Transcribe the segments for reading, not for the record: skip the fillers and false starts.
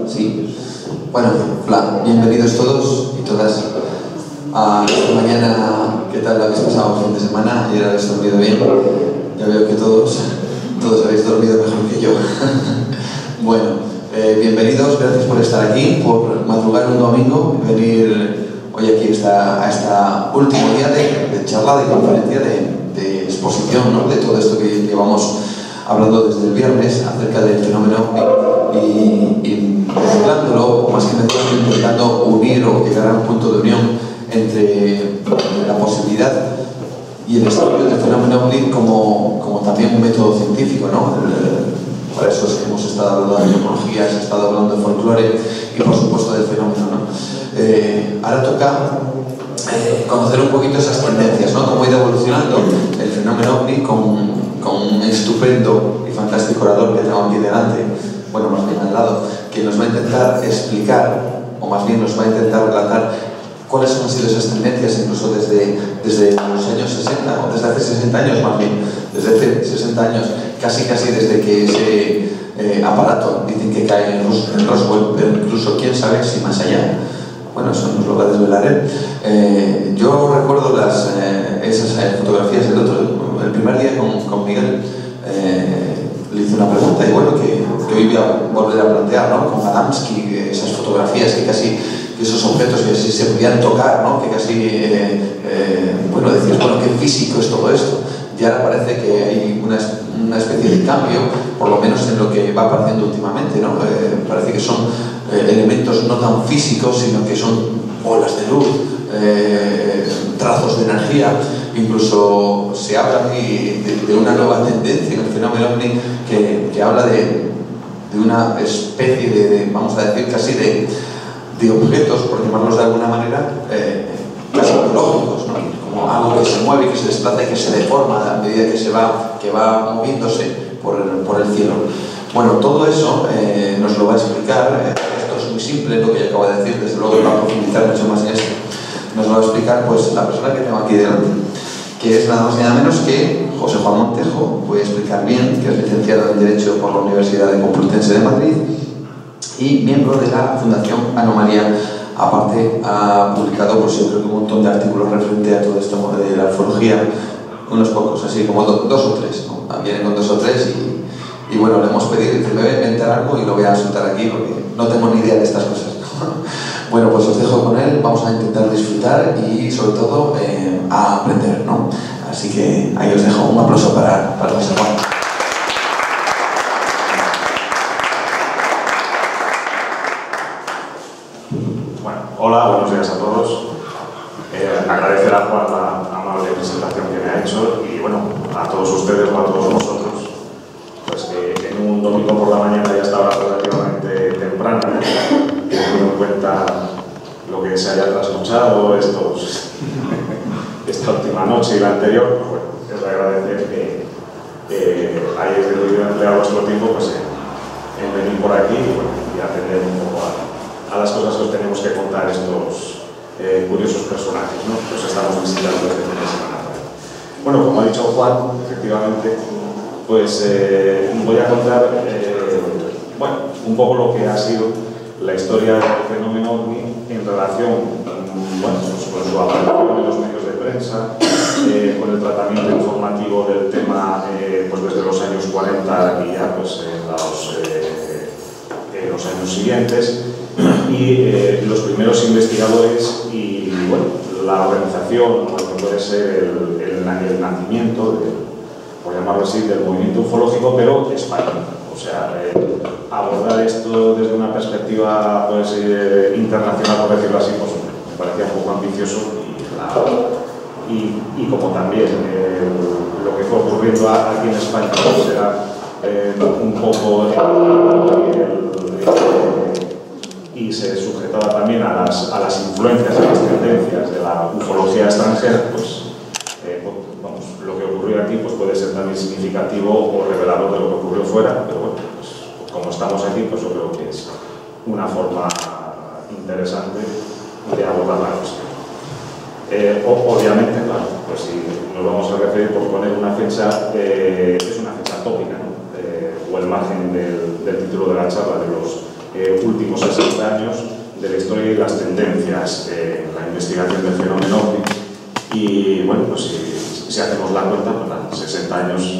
Sí. Bueno, bienvenidos todos y todas a esta mañana. ¿Qué tal habéis pasado el fin de semana? ¿Ayer habéis dormido bien? Ya veo que todos habéis dormido mejor que yo. Bueno, bienvenidos, gracias por estar aquí, por madrugar un domingo y venir hoy aquí a esta último día de charla, de conferencia, de exposición, ¿no? De todo esto que llevamos hablando desde el viernes acerca del fenómeno y mezclándolo, o más que mezclándolo, intentando unir o llegar a un punto de unión entre la posibilidad y el estudio del fenómeno OVNI como también un método científico, ¿no? Para eso es que hemos estado hablando de antropología, se ha estado hablando de folclore y por supuesto del fenómeno, ¿no? Ahora toca conocer un poquito esas tendencias, ¿no? Cómo ha ido evolucionando el fenómeno OVNI con un estupendo y fantástico orador que tengo aquí delante, bueno, más bien al lado, que nos va a intentar explicar, o más bien nos va a intentar relatar cuáles han sido esas tendencias, incluso desde los años 60, o desde hace 60 años más bien, desde hace 60 años, casi desde que ese aparato dicen que cae en Roswell, pero incluso quién sabe si más allá. Bueno, eso nos lo va a desvelar él. Yo recuerdo esas fotografías el primer día con Miguel. Le hice una pregunta y bueno, que hoy voy a volver a plantear, ¿no? Con Adamski, esas fotografías que esos objetos que así se podían tocar, ¿no? Que casi, bueno, decías, bueno, qué físico es todo esto. Y ahora parece que hay una especie de cambio, por lo menos en lo que va apareciendo últimamente, ¿no? Parece que son elementos no tan físicos, sino que son olas de luz, trazos de energía. Incluso se habla aquí de una nueva tendencia en el fenómeno OVNI que habla de una especie de, vamos a decir, casi de objetos, por llamarlos de alguna manera, casi biológicos, ¿no? Como algo que se mueve, que se desplaza y que se deforma a medida que va moviéndose por el cielo. Bueno, todo eso nos lo va a explicar, esto es muy simple, lo que yo acabo de decir, desde luego va a profundizar mucho más en esto. Nos lo va a explicar pues la persona que tengo aquí delante, que es nada más y nada menos que José Juan Montejo. Voy a explicar bien, que es licenciado en Derecho por la Universidad Complutense de Madrid y miembro de la Fundación Anomalía. Aparte, ha publicado, pues yo creo que un montón de artículos referente a todo esto de la ufología, unos pocos, así como dos o tres, ¿no? Vienen con 2 o 3 y bueno, le hemos pedido que me voy a inventar algo y lo voy a soltar aquí porque no tengo ni idea de estas cosas. Bueno, pues os dejo con él, vamos a intentar disfrutar y sobre todo a aprender, ¿no? Así que ahí os dejo un aplauso para José Juan. Bueno, hola, buenos días a todos. Agradecer a Juan la amable presentación que me ha hecho y bueno, a todos ustedes o a todos vosotros, pues que en un domingo por la mañana ya estaba relativamente temprano, teniendo en cuenta lo que se haya trasnochado esta última noche y la anterior, pues bueno, es agradecer que hayáis empleado vuestro tiempo pues, en venir por aquí y atender un poco a las cosas que os tenemos que contar estos curiosos personajes, ¿no? Que os estamos visitando este fin de semana. Bueno, como ha dicho Juan, efectivamente, pues voy a contar bueno, un poco lo que ha sido la historia del fenómeno OVNI en relación bueno, pues con su aparición en los medios de prensa, con el tratamiento informativo del tema pues desde los años 40 y ya pues, los años siguientes, y los primeros investigadores y bueno, la organización, o lo que puede ser el nacimiento, por llamarlo así, del movimiento ufológico, pero español. O sea, abordar esto desde una perspectiva pues, internacional, por decirlo así, pues me parecía un poco ambicioso y como también lo que fue ocurriendo aquí en España pues, era un poco y se sujetaba también a las influencias, a las tendencias de la ufología extranjera, pues vamos, lo que ocurrió aquí pues, puede ser también significativo o revelador de lo que ocurrió fuera, pero bueno, pues, como estamos aquí, pues yo creo que es una forma interesante de abordar la cuestión. Obviamente, claro, pues si nos vamos a referir por poner una fecha, es una fecha tópica, ¿no? O el margen del título de la charla de los últimos 60 años de la historia y las tendencias en la investigación del fenómeno OVNI. Y bueno, pues si hacemos la cuenta, pues 60 años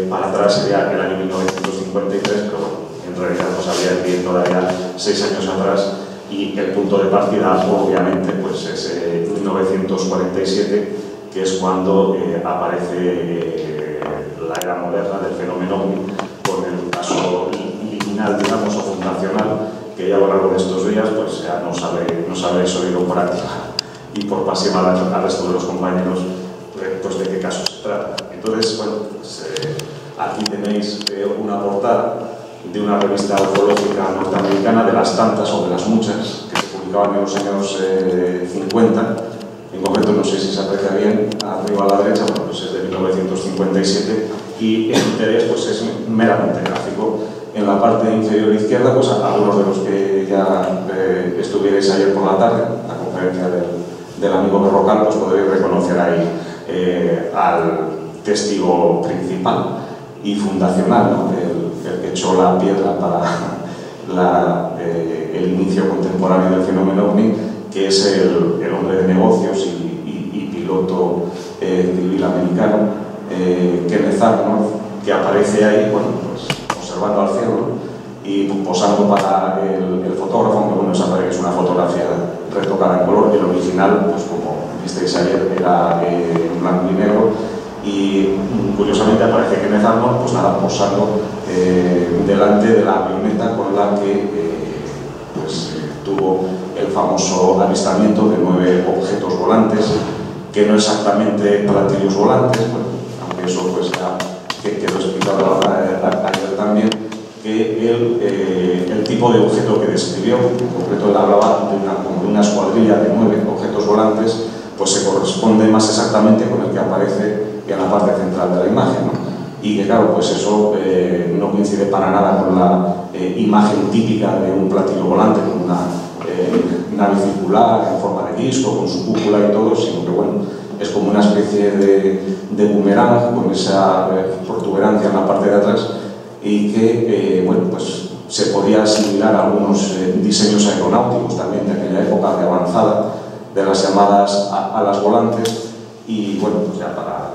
para atrás sería el año 1953, pero bueno, en realidad pues habría que ir todavía 6 años atrás. Y el punto de partida, obviamente, pues es 1947, que es cuando aparece la era moderna del fenómeno OVNI, con el caso liminal, digamos, o fundacional, que ya a lo largo de estos días pues ya nos habéis oído por activa y por pasiva al resto de los compañeros pues de qué caso se trata. Entonces, bueno, pues, aquí tenéis una portada de una revista ufológica norteamericana, de las tantas o de las muchas que se publicaban en los años 50. En concreto, no sé si se aprecia bien, arriba a la derecha, bueno, pues es de 1957 y el interés pues, es meramente gráfico. En la parte inferior izquierda, pues algunos de los que ya estuvierais ayer por la tarde, la conferencia del amigo Berrocal, pues podréis reconocer ahí al testigo principal y fundacional, ¿no? el que echó la piedra para el inicio contemporáneo del fenómeno OVNI, que es el hombre de negocios y piloto civil americano, Kenneth Arnold, que aparece ahí, bueno, pues, observando al cielo y posando para el fotógrafo, aunque bueno, es una fotografía retocada en color. El original, pues como visteis ayer, era en blanco y negro. Y curiosamente aparece Kenneth Arnold, pues nada, posando delante de la avioneta con la que tuvo el famoso avistamiento de 9 objetos volantes, que no exactamente platillos volantes, bueno, aunque eso pues ya quedó explicado ayer también, que el tipo de objeto que describió, en concreto él hablaba de una escuadrilla de 9 objetos volantes, pues se corresponde más exactamente con el que aparece en la parte central de la imagen, ¿no? Y que claro, pues eso no coincide para nada con la imagen típica de un platillo volante, con una nave circular en forma de disco, con su cúpula y todo, sino que bueno, es como una especie de boomerang con esa protuberancia en la parte de atrás y que bueno, pues se podía asimilar a algunos diseños aeronáuticos también de aquella época de avanzada, de las llamadas alas volantes. Y bueno, pues ya para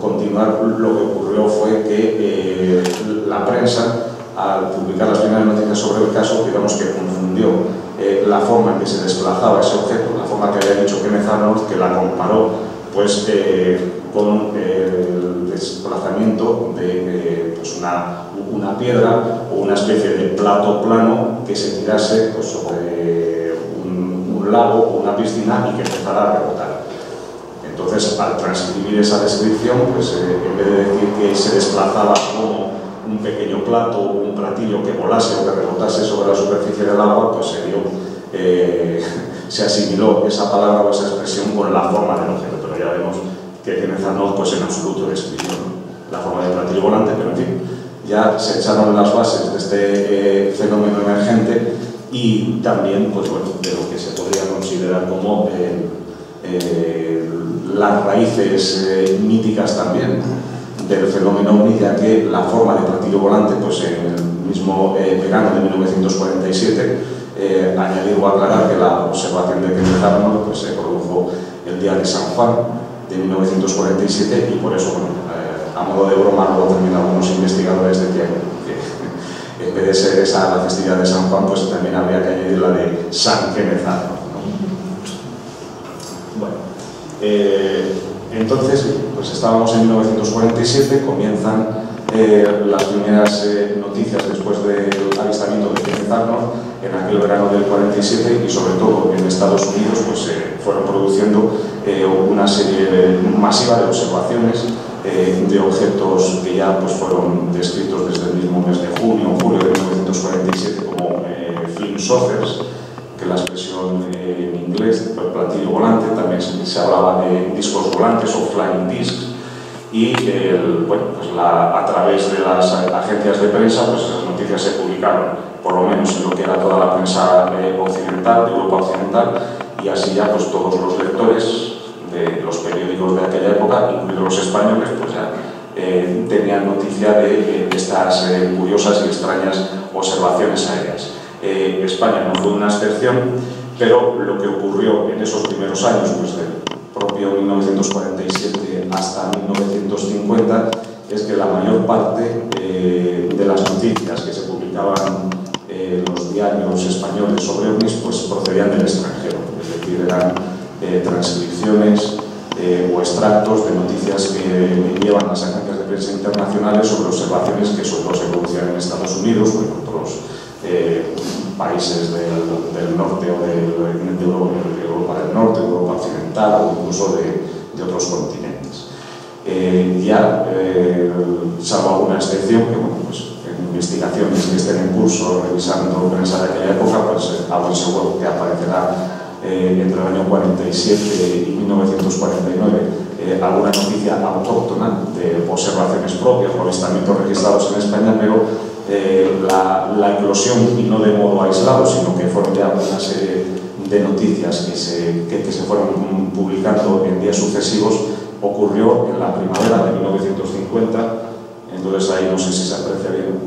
continuar, lo que ocurrió fue que la prensa, al publicar las primeras noticias sobre el caso, digamos que confundió la forma en que se desplazaba ese objeto, la forma que había dicho Kenneth Arnold, que la comparó pues, con el desplazamiento de pues una piedra o una especie de plato plano que se tirase pues, sobre un lago o una piscina y que empezara a rebotar. Entonces, al transcribir esa descripción, pues en vez de decir que se desplazaba como un pequeño plato o un platillo que volase o que rebotase sobre la superficie del agua, pues se asimiló esa palabra o esa expresión con la forma del objeto. Pero ya vemos que Kenneth Arnold pues, en absoluto describió la forma del platillo volante, pero en fin, ya se echaron las bases de este fenómeno emergente y también pues, bueno, de lo que se podría considerar como las raíces míticas también del fenómeno OVNI, ya que la forma de platillo volante, pues en el mismo verano de 1947, añadir o aclarar que la observación de Kenneth Arnold pues, se produjo el día de San Juan de 1947 y por eso, bueno, a modo de broma, luego también algunos investigadores decían que en vez de ser esa la festividad de San Juan, pues también habría que añadir la de San Kenneth Arnold. Bueno, entonces, pues estábamos en 1947, comienzan las primeras noticias después del avistamiento de Kenneth Arnold en aquel verano del 47, y sobre todo en Estados Unidos pues fueron produciendo una serie masiva de observaciones de objetos que ya pues fueron descritos desde el mismo mes de julio de 1947 como flame saucers, que la expresión en inglés, platillo volante, también se hablaba de discos volantes o flying discs. Y bueno, pues a través de las agencias de prensa, pues esas noticias se publicaron, por lo menos en lo que era toda la prensa occidental, de Europa Occidental, y así ya pues todos los lectores de los periódicos de aquella época, incluidos los españoles, pues ya tenían noticia de estas curiosas y extrañas observaciones aéreas. España no fue una excepción, pero lo que ocurrió en esos primeros años, pues del propio 1947 hasta 1950, es que la mayor parte de las noticias que se publicaban en los diarios españoles sobre ovnis pues procedían del extranjero, es decir, eran transcripciones o extractos de noticias que llevan las agencias de prensa internacionales sobre observaciones que sobre todo se producían en Estados Unidos o en otros países del norte o de Europa del Norte, de Europa Occidental o incluso de otros continentes. Salvo alguna excepción, que bueno, pues, en investigaciones que estén en curso revisando prensa de aquella época, pues a buen seguro que aparecerá entre el año 47 y 1949 alguna noticia autóctona de observaciones propias o avistamientos registrados en España, pero la eclosión, y no de modo aislado, sino que fueron ya una serie de noticias que se fueron publicando en días sucesivos, ocurrió en la primavera de 1950. Entonces ahí no sé si se aprecia bien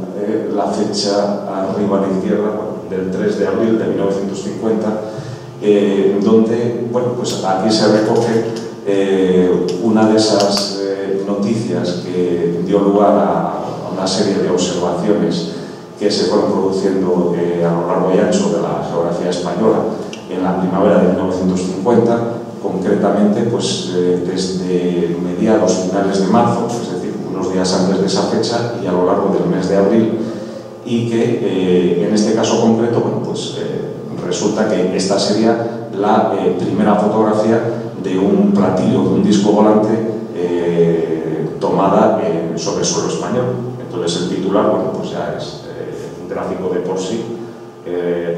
la fecha arriba a la izquierda, del 3 de abril de 1950, donde, bueno, pues aquí se recoge una de esas noticias que dio lugar a una serie de observaciones que se fueron produciendo a lo largo y ancho de la geografía española en la primavera de 1950, concretamente pues, desde mediados finales de marzo, es decir, unos días antes de esa fecha y a lo largo del mes de abril, y que en este caso concreto, bueno, pues, resulta que esta sería la primera fotografía de un platillo, de un disco volante tomada sobre suelo español. Entonces el titular, bueno, pues ya es gráfico de por sí,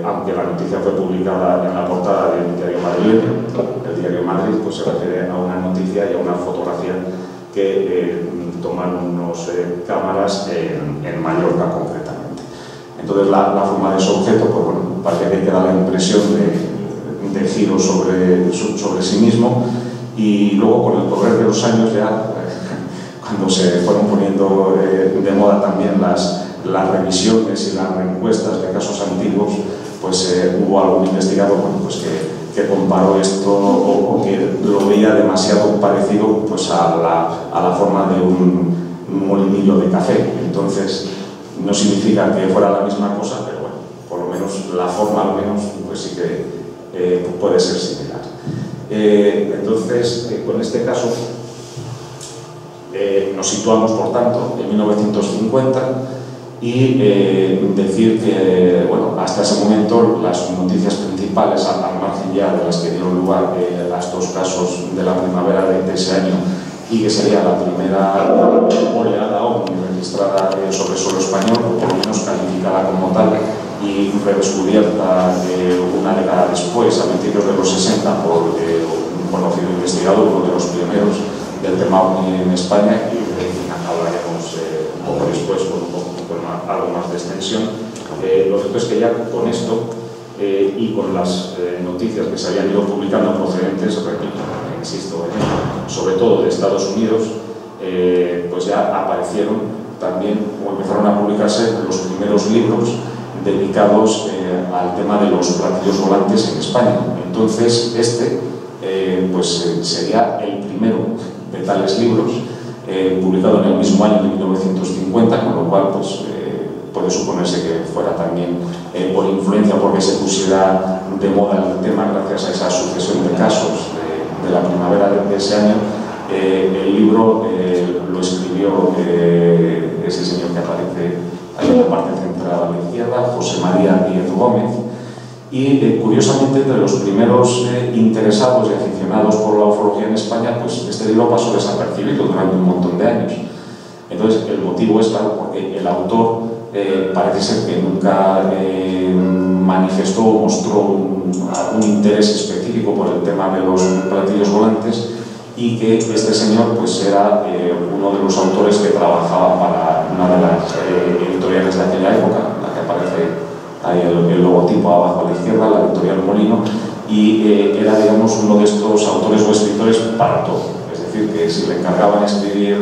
aunque la noticia fue publicada en la portada del diario madrileño. El diario Madrid pues se refiere a una noticia y a una fotografía que toman unos cámaras en Mallorca concretamente. Entonces la forma de ese objeto, pues bueno, parece que da la impresión de giro sobre sí mismo, y luego con el correr de los años ya cuando se fueron poniendo de moda también las revisiones y las reencuestas de casos antiguos, pues hubo algún investigador, bueno, pues que comparó esto o que lo veía demasiado parecido pues a la forma de un molinillo de café. Entonces no significa que fuera la misma cosa, pero bueno, por lo menos la forma al menos pues sí que puede ser similar. Entonces con este caso nos situamos, por tanto, en 1950, y decir que, bueno, hasta ese momento las noticias principales, al margen ya de las que dieron lugar a estos casos de la primavera de ese año, y que sería la primera oleada OVNI registrada sobre suelo español, o por lo menos calificada como tal, y redescubierta una década después, a principios de los 60, por un conocido investigador, uno de los pioneros del tema OVNI en España, y de quien hablaremos un poco después con algo más de extensión. Lo cierto es que ya con esto y con las noticias que se habían ido publicando procedentes, repito, insisto, sobre todo de Estados Unidos, pues ya aparecieron también, o empezaron a publicarse los primeros libros dedicados al tema de los platillos volantes en España. Entonces pues sería el primero de tales libros, publicado en el mismo año de 1950, con lo cual pues, puede suponerse que fuera también por influencia, porque se pusiera de moda el tema gracias a esa sucesión de casos de curiosamente, entre los primeros interesados y aficionados por la ufología en España, pues este libro pasó desapercibido durante un montón de años. Entonces, el motivo es claro porque el autor parece ser que nunca manifestó o mostró algún interés específico por el tema de los platillos volantes, y que este señor pues era uno de los autores que trabajaba para una de las editoriales de aquella época, la que aparece ahí el logotipo abajo a la izquierda, la Editorial Molino, y era, digamos, uno de estos autores o escritores para todo. Es decir, que si le encargaban escribir,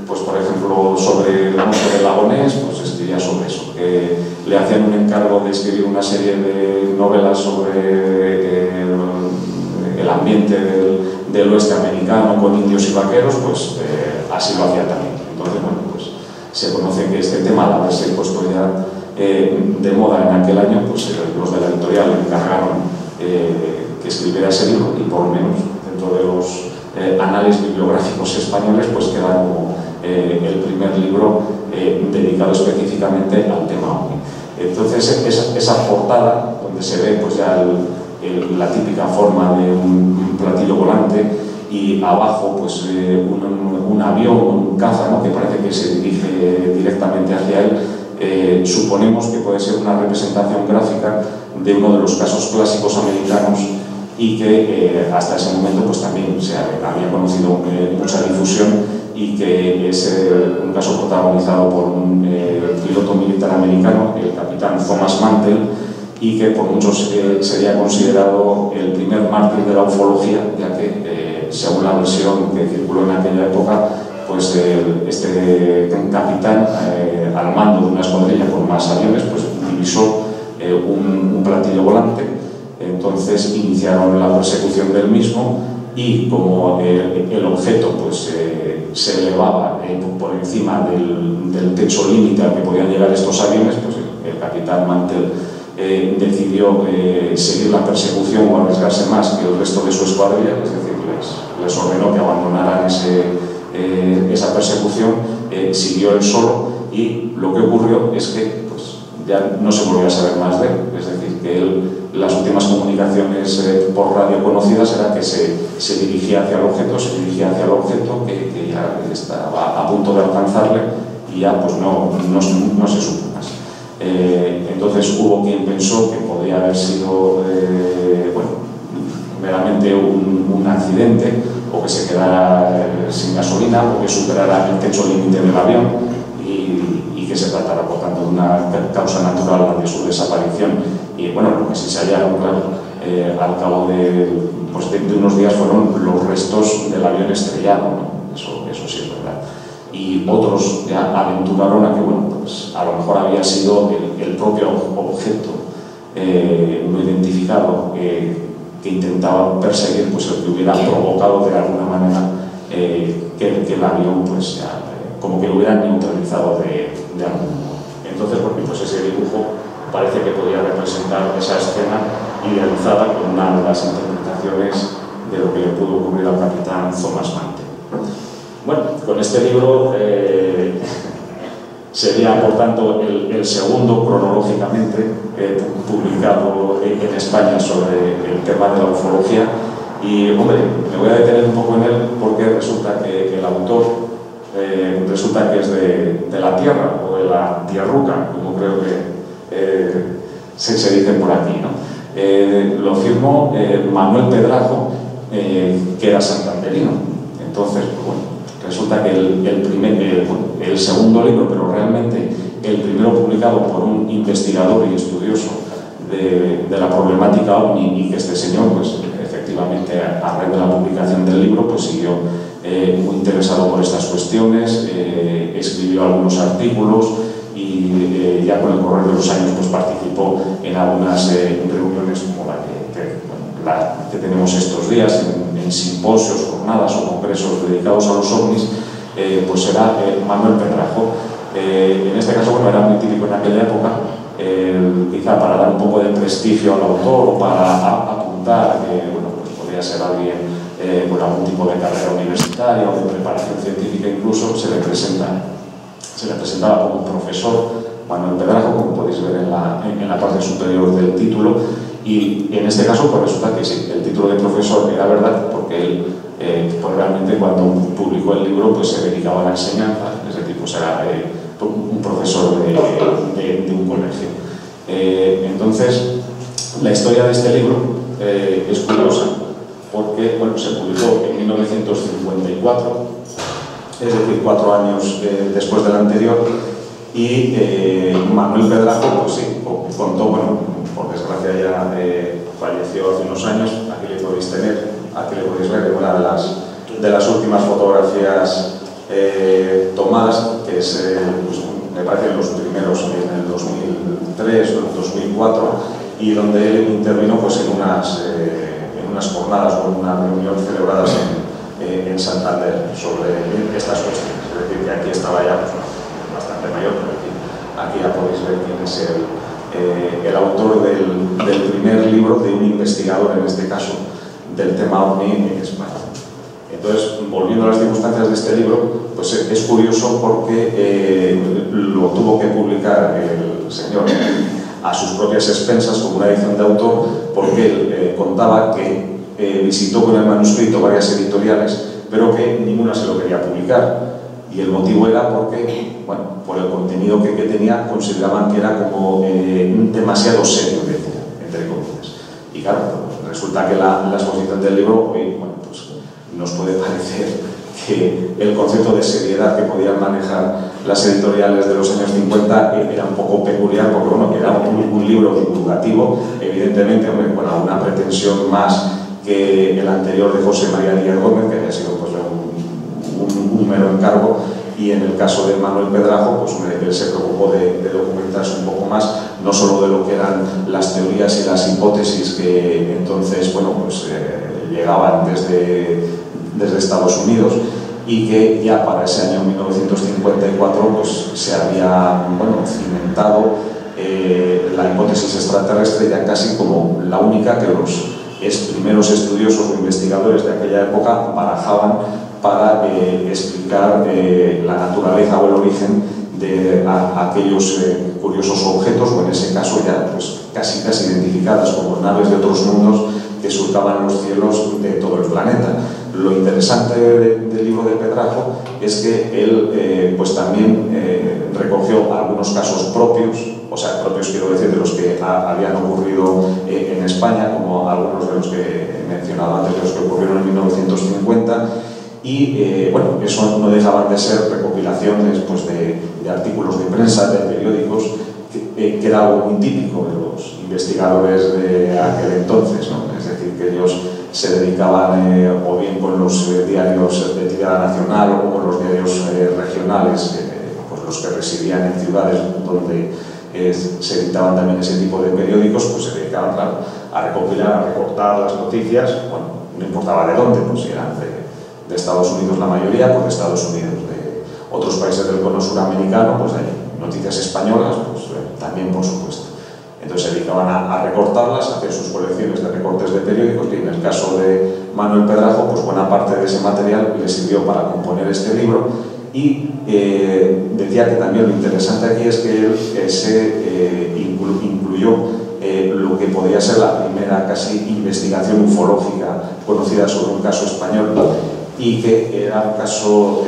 pues por ejemplo, sobre el monte del Lagonés, pues escribía sobre eso. Que le hacían un encargo de escribir una serie de novelas sobre el ambiente del oeste americano con indios y vaqueros, pues así lo hacía también. Entonces, bueno, pues se conoce que este tema, al haberse puesto ya de moda en aquel año, pues los de la editorial le encargaron que escribiera ese libro, y por lo menos dentro de los anales bibliográficos españoles, pues queda como el primer libro dedicado específicamente al tema OVNI. Entonces, esa portada, donde se ve pues ya la típica forma de un platillo volante, y abajo pues un avión, un caza, ¿no?, que parece que se dirige directamente hacia él, suponemos que puede ser una representación gráfica de uno de los casos clásicos americanos, y que hasta ese momento pues también se había conocido mucha difusión, y que es un caso protagonizado por un piloto militar americano, el capitán Thomas Mantell, y que por muchos sería considerado el primer mártir de la ufología, ya que según la versión que circuló en aquella época, pues este capitán, al mando de una escuadrilla con más aviones, pues divisó un platillo volante. Entonces iniciaron la persecución del mismo, y como el objeto pues se elevaba por encima del techo límite al que podían llegar estos aviones, pues el capitán Mantell decidió seguir la persecución o arriesgarse más que el resto de su escuadrilla, es decir, les ordenó que abandonaran esa persecución, siguió él solo, y lo que ocurrió es que pues, ya no se volvió a saber más de él. Es decir, que las últimas comunicaciones por radio conocidas era que se dirigía hacia el objeto, que ya estaba a punto de alcanzarle, y ya pues no se supo más. Entonces hubo quien pensó que podía haber sido meramente un accidente, o que se quedara sin gasolina, o que superara el techo límite del avión, y que se tratara por tanto de una causa natural de su desaparición. Y bueno, lo que sí se hallaron, claro, al cabo de unos días fueron los restos del avión estrellado, ¿no? Eso sí es verdad. Y otros ya aventuraron a que, bueno, pues a lo mejor había sido el propio objeto no identificado que intentaba perseguir, pues el que hubiera provocado de alguna manera que el avión pues ya, como que lo hubieran neutralizado de algún modo. Entonces, bueno, pues ese dibujo parece que podía representar esa escena idealizada con una de las interpretaciones de lo que le pudo ocurrir al capitán Thomas Mantell. Bueno, con este libro sería, por tanto, el segundo cronológicamente publicado en España sobre el tema de la ufología. Y, hombre, me voy a detener un poco en él porque resulta que el autor resulta que es de la tierra, o de la tierruca, como creo que se dice por aquí, ¿no? Lo firmó Manuel Pedrajo, que era santanderino. Entonces, bueno, resulta que el segundo libro, pero realmente el primero publicado por un investigador y estudioso de la problemática OVNI, y que este señor, pues efectivamente, a raíz de la publicación del libro, pues siguió muy interesado por estas cuestiones, escribió algunos artículos, y ya con el correr de los años pues participó en algunas reuniones como la que tenemos estos días, en simposios, jornadas o congresos dedicados a los ovnis. Pues era Manuel Pedrajo. En este caso, bueno, era muy típico en aquella época, quizá para dar un poco de prestigio al autor, o para apuntar que bueno, pues podría ser alguien con algún tipo de carrera universitaria o de preparación científica, incluso se le presentaba como profesor Manuel Pedrajo, como podéis ver en la parte superior del título, Y en este caso, pues resulta que sí, el título de profesor era verdad, porque él, pues realmente cuando publicó el libro, pues se dedicaba a la enseñanza, es decir, pues era un profesor de un colegio. Entonces, la historia de este libro es curiosa, porque bueno, se publicó en 1954, es decir, 4 años después del anterior, y Manuel Pedrajo, pues sí, contó, bueno, por desgracia ya falleció hace unos años, aquí le podéis ver una de las últimas fotografías tomadas, que es, pues, me parece, los primeros en el 2003 o el 2004, y donde él intervino pues, en unas jornadas o en una reunión celebradas en Santander sobre estas cuestiones. Es decir, que aquí estaba ya pues, bastante mayor, pero aquí ya podéis ver quién es el autor del primer libro de un investigador, en este caso, del tema OVNI en España. Entonces, volviendo a las circunstancias de este libro, pues es curioso porque lo tuvo que publicar el señor a sus propias expensas como una edición de autor, porque él contaba que visitó con el manuscrito varias editoriales, pero que ninguna se lo quería publicar. Y el motivo era porque, bueno, por el contenido que tenía, consideraban que era como demasiado serio, decía, entre comillas. Y claro, resulta que la exposición del libro, hoy, bueno, pues nos puede parecer que el concepto de seriedad que podían manejar las editoriales de los años 50 era un poco peculiar, porque bueno, era un libro divulgativo, evidentemente, hombre, con alguna pretensión más que el anterior de José María Díaz Gómez, que había sido pues, un mero encargo, y en el caso de Manuel Pedrajo, pues él se preocupó de documentarse un poco más, no solo de lo que eran las teorías y las hipótesis que entonces, bueno, pues llegaban desde Estados Unidos, y que ya para ese año 1954 pues, se había, bueno, cimentado la hipótesis extraterrestre ya casi como la única que los primeros estudiosos o investigadores de aquella época barajaban para explicar la naturaleza o el origen de aquellos curiosos objetos, o en ese caso ya pues, casi identificadas como naves de otros mundos que surcaban los cielos de todo el planeta. Lo interesante del libro de Pedrajo es que él pues también recogió algunos casos propios, o sea, propios quiero decir, de los que habían ocurrido en España, como algunos de los que he mencionado antes, de los que ocurrieron en 1950, y bueno, eso no dejaban de ser recopilaciones pues, de artículos de prensa, de periódicos, que era algo muy típico de los investigadores de aquel entonces, ¿no? Es decir, que ellos se dedicaban o bien con los diarios de tirada nacional o con los diarios regionales, pues los que residían en ciudades donde se editaban también ese tipo de periódicos, pues se dedicaban, claro, a recopilar, a recortar las noticias, bueno, no importaba de dónde, pues si eran de Estados Unidos la mayoría, pues de Estados Unidos, de otros países del cono suramericano, pues de noticias españolas, pues también por supuesto. Entonces se dedicaban a recortarlas, a hacer sus colecciones de recortes de periódicos, y en el caso de Manuel Pedrajo, pues buena parte de ese material le sirvió para componer este libro. Y decía que también lo interesante aquí es que él incluyó lo que podría ser la primera casi investigación ufológica conocida sobre un caso español, y que era un caso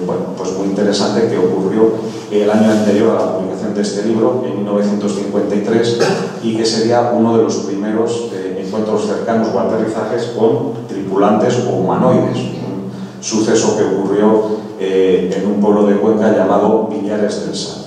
bueno, pues muy interesante que ocurrió el año anterior a la publicación de este libro, en 1953, y que sería uno de los primeros encuentros cercanos o aterrizajes con tripulantes o humanoides, un suceso que ocurrió en un pueblo de Cuenca llamado Villares del Sal.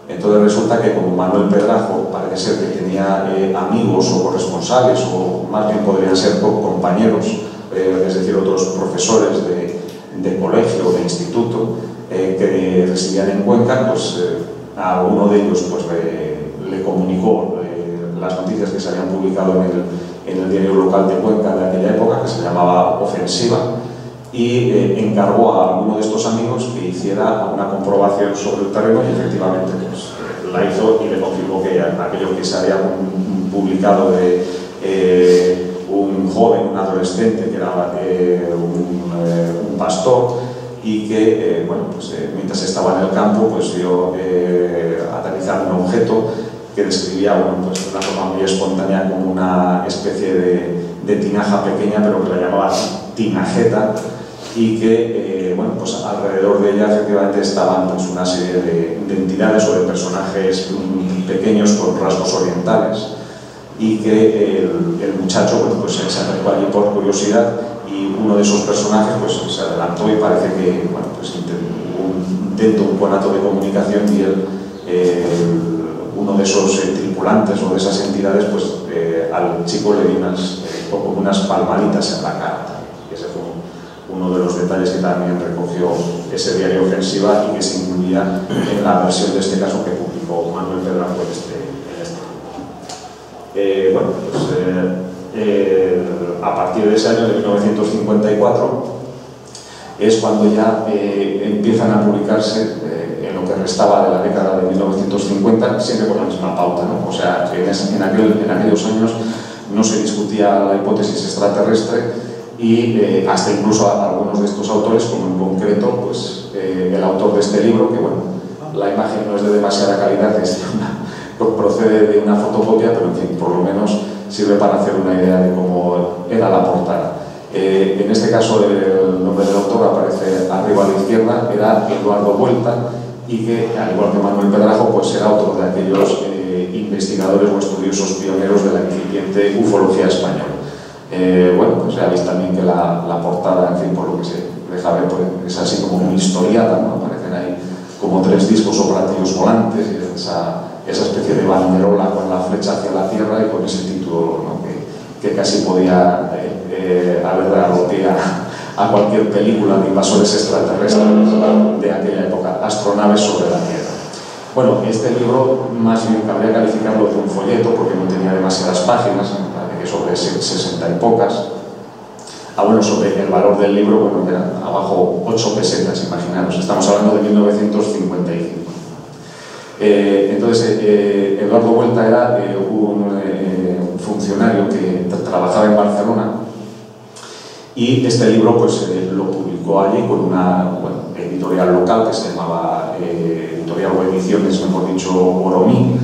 Entonces resulta que como Manuel Pedrajo parece ser que tenía amigos o corresponsales, o más bien podrían ser compañeros, es decir, otros profesores de colegio o de instituto que residían en Cuenca, pues a uno de ellos pues, le comunicó las noticias que se habían publicado en el diario local de Cuenca de aquella época, que se llamaba Ofensiva, y encargó a alguno de estos amigos que hiciera una comprobación sobre el terreno, y efectivamente pues, la hizo, y le confirmó que aquello que se había publicado de un joven, un adolescente que era un pastor, y que bueno, pues, mientras estaba en el campo pues vio aterrizar un objeto que describía, bueno, pues de una forma muy espontánea, como una especie de tinaja pequeña, pero que la llamaba tinajeta, y que bueno, pues alrededor de ella efectivamente estaban pues una serie de entidades o de personajes pequeños con rasgos orientales, y que el muchacho bueno, pues se acercó allí por curiosidad, y uno de esos personajes pues se adelantó y parece que bueno, pues un conato de comunicación, y uno de esos tripulantes o de esas entidades pues al chico le dio unas palmaditas en la cara. Y ese fue uno de los detalles que también recogió ese diario Ofensiva y que se incluía en la versión de este caso que publicó Manuel Pedrajo en este libro. Bueno, pues a partir de ese año de 1954 es cuando ya empiezan a publicarse en lo que restaba de la década de 1950, siempre con la misma pauta, ¿no? O sea, en aquellos años no se discutía la hipótesis extraterrestre, y hasta incluso algunos de estos autores, como en concreto pues, el autor de este libro, que bueno, la imagen no es de demasiada calidad, procede de una fotocopia, pero en fin, por lo menos sirve para hacer una idea de cómo era la portada. En este caso el nombre del autor aparece arriba a la izquierda, era Eduardo Vuelta, y que, al igual que Manuel Pedrajo, pues era otro de aquellos investigadores o estudiosos pioneros de la incipiente ufología española. Bueno, pues ya veis también que la portada, en fin, por lo que se deja ver, pues, es así como muy historiada, ¿no? Aparecen ahí como 3 discos o platillos volantes, y esa especie de banderola con la flecha hacia la Tierra y con ese título, ¿no? que casi podía haber dado pie a cualquier película de invasores extraterrestres de aquella época, Astronaves sobre la Tierra. Bueno, este libro más bien cabría calificarlo de un folleto porque no tenía demasiadas páginas, que sobre 60 y pocas. Bueno, sobre el valor del libro, bueno, eran abajo 8 pesetas, imaginaros, estamos hablando de 1955. Entonces, Eduardo Vuelta era un funcionario que trabajaba en Barcelona, y este libro pues, lo publicó allí con una editorial local que se llamaba Editorial o Ediciones, mejor dicho, Oromí,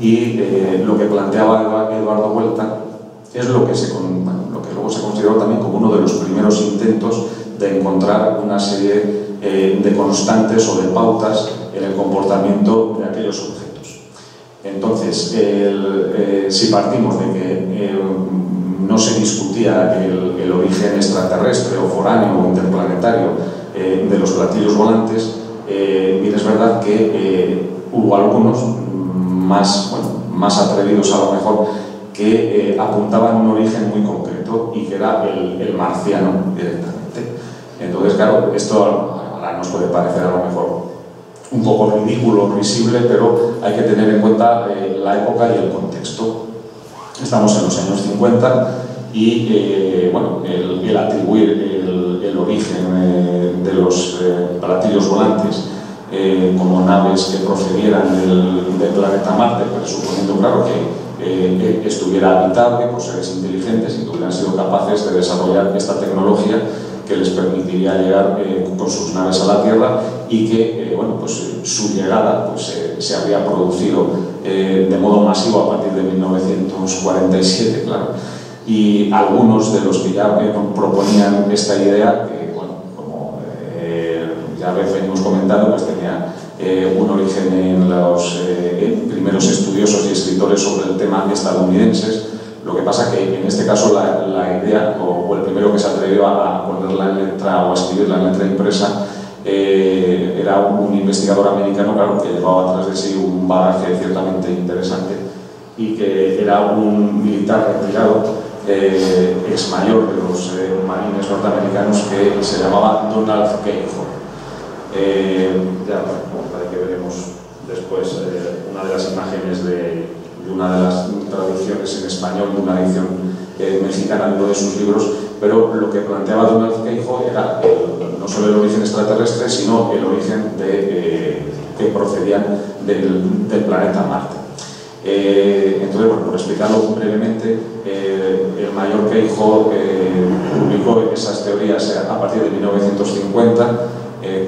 y lo que planteaba Eduardo Vuelta es lo que luego se consideró también como uno de los primeros intentos de encontrar una serie de constantes o de pautas en el comportamiento de aquellos objetos. Entonces, si partimos de que no se discutía el origen extraterrestre o foráneo o interplanetario de los platillos volantes, bien es verdad que hubo algunos más atrevidos a lo mejor que apuntaban un origen muy concreto, y que era el marciano directamente. Entonces, claro, esto ahora nos puede parecer a lo mejor un poco ridículo, risible, pero hay que tener en cuenta la época y el contexto. Estamos en los años 50 y bueno, el atribuir el origen de los platillos volantes como naves que procedieran del planeta Marte, presuponiendo, claro, que estuviera habitable por seres inteligentes y que hubieran sido capaces de desarrollar esta tecnología que les permitiría llegar con sus naves a la Tierra, y que bueno, pues, su llegada pues, se habría producido de modo masivo a partir de 1947, claro. Y algunos de los que ya proponían esta idea, que bueno, como ya venimos comentando, pues tenía un origen en los primeros estudiosos y escritores sobre el tema estadounidenses. Lo que pasa que en este caso la idea, o el primero que se atrevió a ponerla en letra o a escribirla en letra impresa, era un investigador americano, claro, que llevaba atrás de sí un bagaje ciertamente interesante, y que era un militar retirado, ex mayor de los marines norteamericanos, que se llamaba Donald Keyhoe. Ya parece que veremos después una de las imágenes de una de las traducciones en español de una edición mexicana de uno de sus libros, pero lo que planteaba Donald Keyhoe era no solo el origen extraterrestre, sino el origen que procedían del planeta Marte. Entonces, bueno, por explicarlo brevemente, el mayor Keyhoe publicó esas teorías a partir de 1950,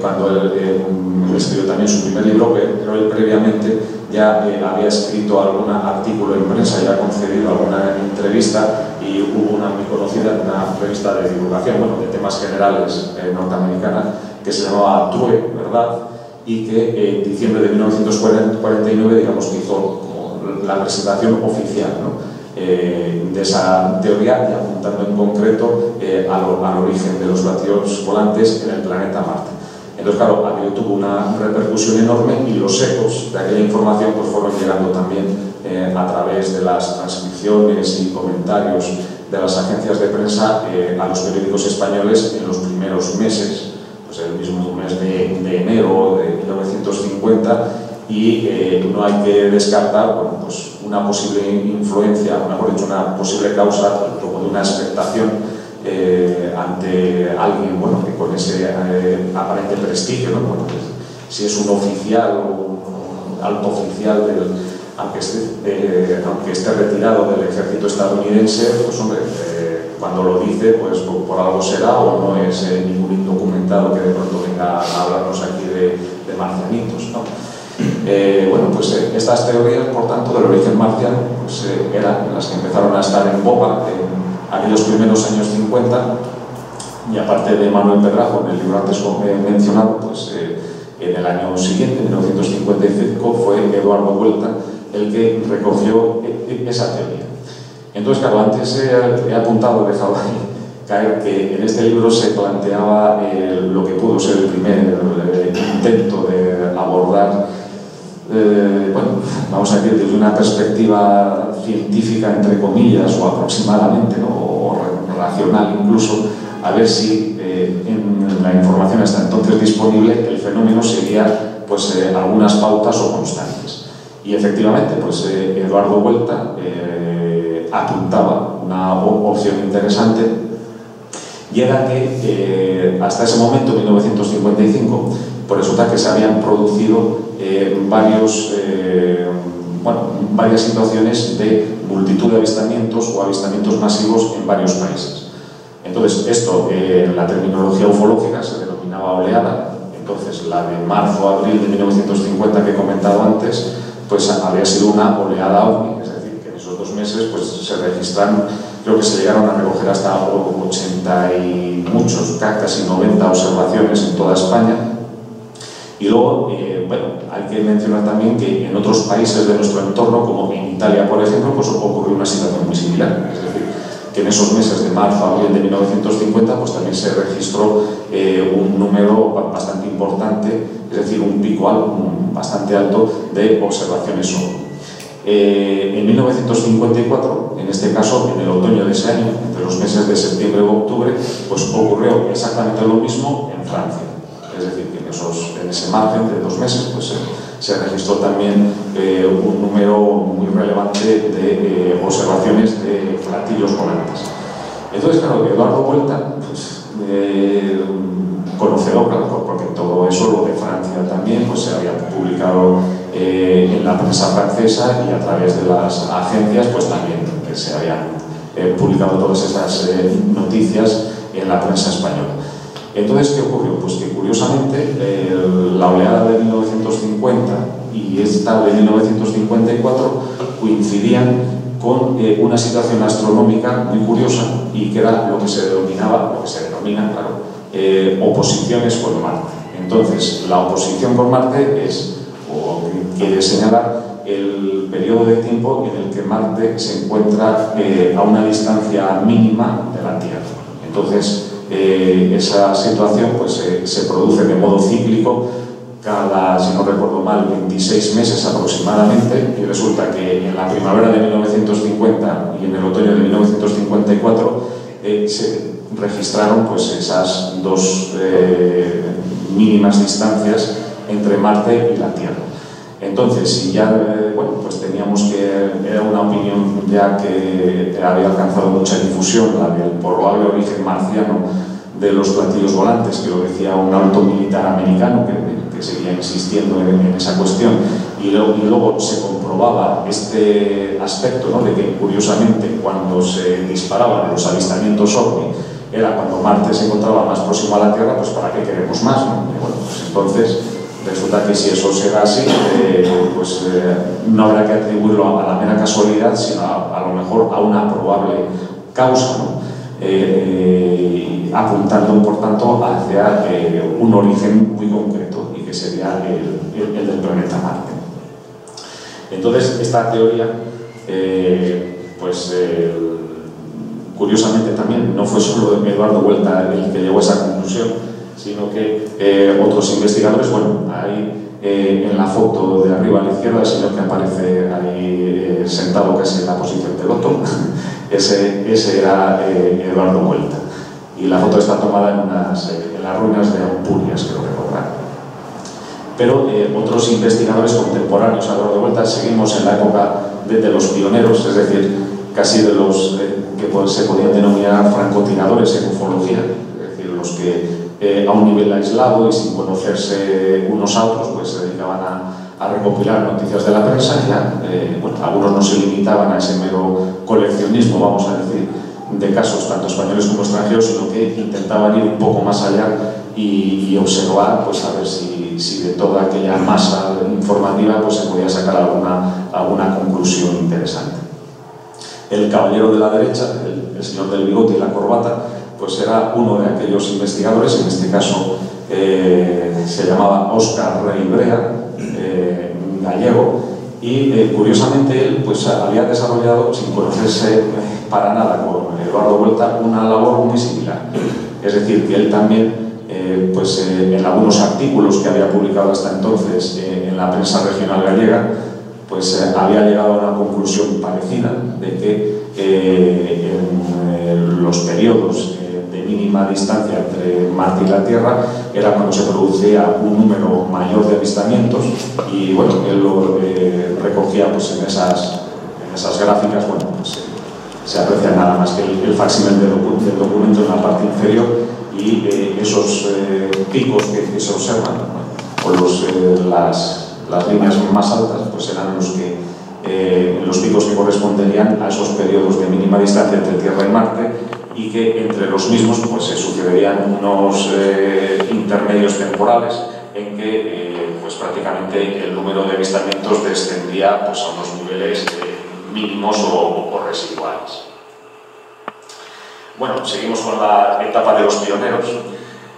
cuando él escribió también su primer libro, pero él previamente ya había escrito algún artículo en prensa, ya ha concedido alguna entrevista, y hubo una muy conocida, una revista de divulgación, bueno, de temas generales norteamericana, que se llamaba True, ¿verdad? Y que en diciembre de 1949, digamos, que hizo como la presentación oficial, ¿no? De esa teoría, y apuntando en concreto al origen de los platillos volantes en el planeta Marte. Entonces, claro, aquello tuvo una repercusión enorme, y los ecos de aquella información pues fueron llegando también a través de las transcripciones y comentarios de las agencias de prensa a los periódicos españoles en los primeros meses, pues el mismo mes de enero de 1950, y no hay que descartar, bueno, pues una posible influencia, mejor dicho, una posible causa como de una expectación ante alguien, bueno, que con ese aparente prestigio, ¿no? Bueno, pues, si es un oficial o un alto oficial aunque esté retirado del ejército estadounidense, pues hombre, cuando lo dice, pues por algo será, o no es ningún indocumentado que de pronto venga a hablarnos aquí de marcianitos, ¿no? Bueno, pues estas teorías, por tanto, del origen marciano, pues eran las que empezaron a estar en boga en aquellos primeros años 50, y aparte de Manuel Pedrajo, en el libro antes mencionado, pues en el año siguiente, 1955, fue Eduardo Vuelta el que recogió esa teoría. Entonces, claro, antes he apuntado, he dejado ahí caer que en este libro se planteaba lo que pudo ser el primer intento de abordar, bueno, vamos a decir, desde una perspectiva científica, entre comillas, o aproximadamente, ¿no? O racional incluso, a ver si en la información hasta entonces disponible el fenómeno seguía pues, algunas pautas o constantes. Y efectivamente, pues Eduardo Vuelta apuntaba una opción interesante, y era que hasta ese momento, 1955, pues resulta que se habían producido varias situaciones de multitud de avistamientos o avistamientos masivos en varios países. Entonces, esto en la terminología ufológica se denominaba oleada. Entonces, la de marzo-abril de 1950 que he comentado antes, pues había sido una oleada ovni, es decir, que en esos 2 meses pues, se registraron, creo que se llegaron a recoger hasta 80 y muchos, casi 90 observaciones en toda España. Y luego, bueno, hay que mencionar también que en otros países de nuestro entorno, como en Italia, por ejemplo, pues ocurrió una situación muy similar. Es decir, que en esos meses de marzo a abril de 1950, pues también se registró un número bastante importante, es decir, un pico bastante alto de observaciones OVNI. En 1954, en este caso, en el otoño de ese año, entre los meses de septiembre o octubre, pues ocurrió exactamente lo mismo en Francia. Es decir, que en ese margen de 2 meses pues, se registró también un número muy relevante de observaciones de platillos volantes. Entonces, claro, Eduardo Vuelta, pues, conocedor, claro, porque todo eso, lo de Francia también, pues se había publicado en la prensa francesa, y a través de las agencias, pues también que se habían publicado todas esas noticias en la prensa española. Entonces, ¿qué ocurrió? Pues que curiosamente la oleada de 1950 y esta de 1954 coincidían con una situación astronómica muy curiosa, y que era lo que se denomina, claro, oposiciones con Marte. Entonces, la oposición con Marte quiere señalar el periodo de tiempo en el que Marte se encuentra a una distancia mínima de la Tierra. Entonces, esa situación pues, se produce de modo cíclico cada, si no recuerdo mal, 26 meses aproximadamente, y resulta que en la primavera de 1950 y en el otoño de 1954 se registraron pues, esas 2 mínimas distancias entre Marte y la Tierra. Entonces, si ya bueno, pues teníamos que, era una opinión ya que había alcanzado mucha difusión, la del probable origen marciano de los platillos volantes, que lo decía un alto militar americano que seguía insistiendo en esa cuestión, y luego se comprobaba este aspecto, ¿no? De que curiosamente cuando se disparaban los avistamientos OVNI era cuando Marte se encontraba más próximo a la Tierra, pues ¿para qué queremos más, no? Y bueno, pues entonces resulta que si eso será así, pues no habrá que atribuirlo a la mera casualidad, sino a lo mejor a una probable causa, ¿no? Apuntando, por tanto, hacia un origen muy concreto, y que sería el del planeta Marte. Entonces, esta teoría, curiosamente también, no fue solo Eduardo Huelta el que llegó a esa conclusión, sino que otros investigadores, bueno, ahí en la foto de arriba a la izquierda, el señor que aparece ahí sentado casi en la posición del loto, ese era Eduardo Huelta. Y la foto está tomada en las ruinas de Ampurias, creo recordar. Pero otros investigadores contemporáneos a Eduardo Huelta, seguimos en la época de los pioneros, es decir, casi de los que se podían denominar francotiradores en ufología, es decir, los que a un nivel aislado y sin conocerse unos a otros, pues se dedicaban a recopilar noticias de la prensa. Ya, algunos no se limitaban a ese mero coleccionismo, vamos a decir, de casos tanto españoles como extranjeros, sino que intentaban ir un poco más allá y observar, pues a ver si de toda aquella masa informativa pues se podía sacar alguna conclusión interesante. El caballero de la derecha, el señor del bigote y la corbata, pues era uno de aquellos investigadores, en este caso se llamaba Óscar Rey Brea, gallego, y curiosamente él pues había desarrollado, sin conocerse para nada con Eduardo Huelta, una labor muy similar. Es decir, que él también en algunos artículos que había publicado hasta entonces en la prensa regional gallega, pues había llegado a una conclusión parecida de que en los periodos de mínima distancia entre Marte y la Tierra era cuando se producía un número mayor de avistamientos, y bueno, él lo recogía pues en esas gráficas. Bueno, pues se aprecia nada más que el facsímil del documento en la parte inferior, y esos picos que se observan, o las líneas más altas, pues eran los picos que corresponderían a esos periodos de mínima distancia entre Tierra y Marte, y que entre los mismos pues se sucederían unos intermedios temporales en que pues prácticamente el número de avistamientos descendía pues a unos niveles mínimos o residuales. Bueno, seguimos con la etapa de los pioneros.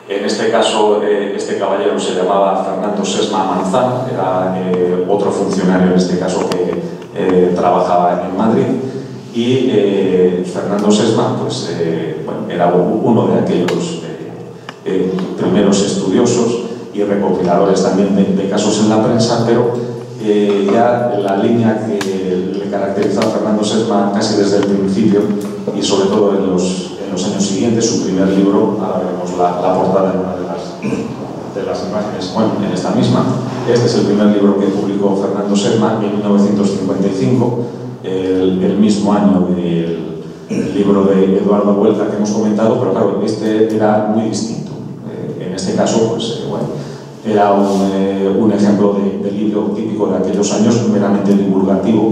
En este caso, este caballero se llamaba Fernando Sesma Manzano, era otro funcionario, en este caso, que trabajaba en Madrid. Y Fernando Sesma pues, era uno de aquellos primeros estudiosos y recopiladores también de casos en la prensa, pero ya la línea que le caracterizaba a Fernando Sesma casi desde el principio, y sobre todo en los años siguientes, su primer libro, ahora vemos la portada en una de las imágenes, bueno, en esta misma. Este es el primer libro que publicó Fernando Sesma en 1955, el mismo año del libro de Eduardo Huelta que hemos comentado, pero claro, este era muy distinto. En este caso, pues bueno, era un ejemplo de libro típico de aquellos años, meramente divulgativo,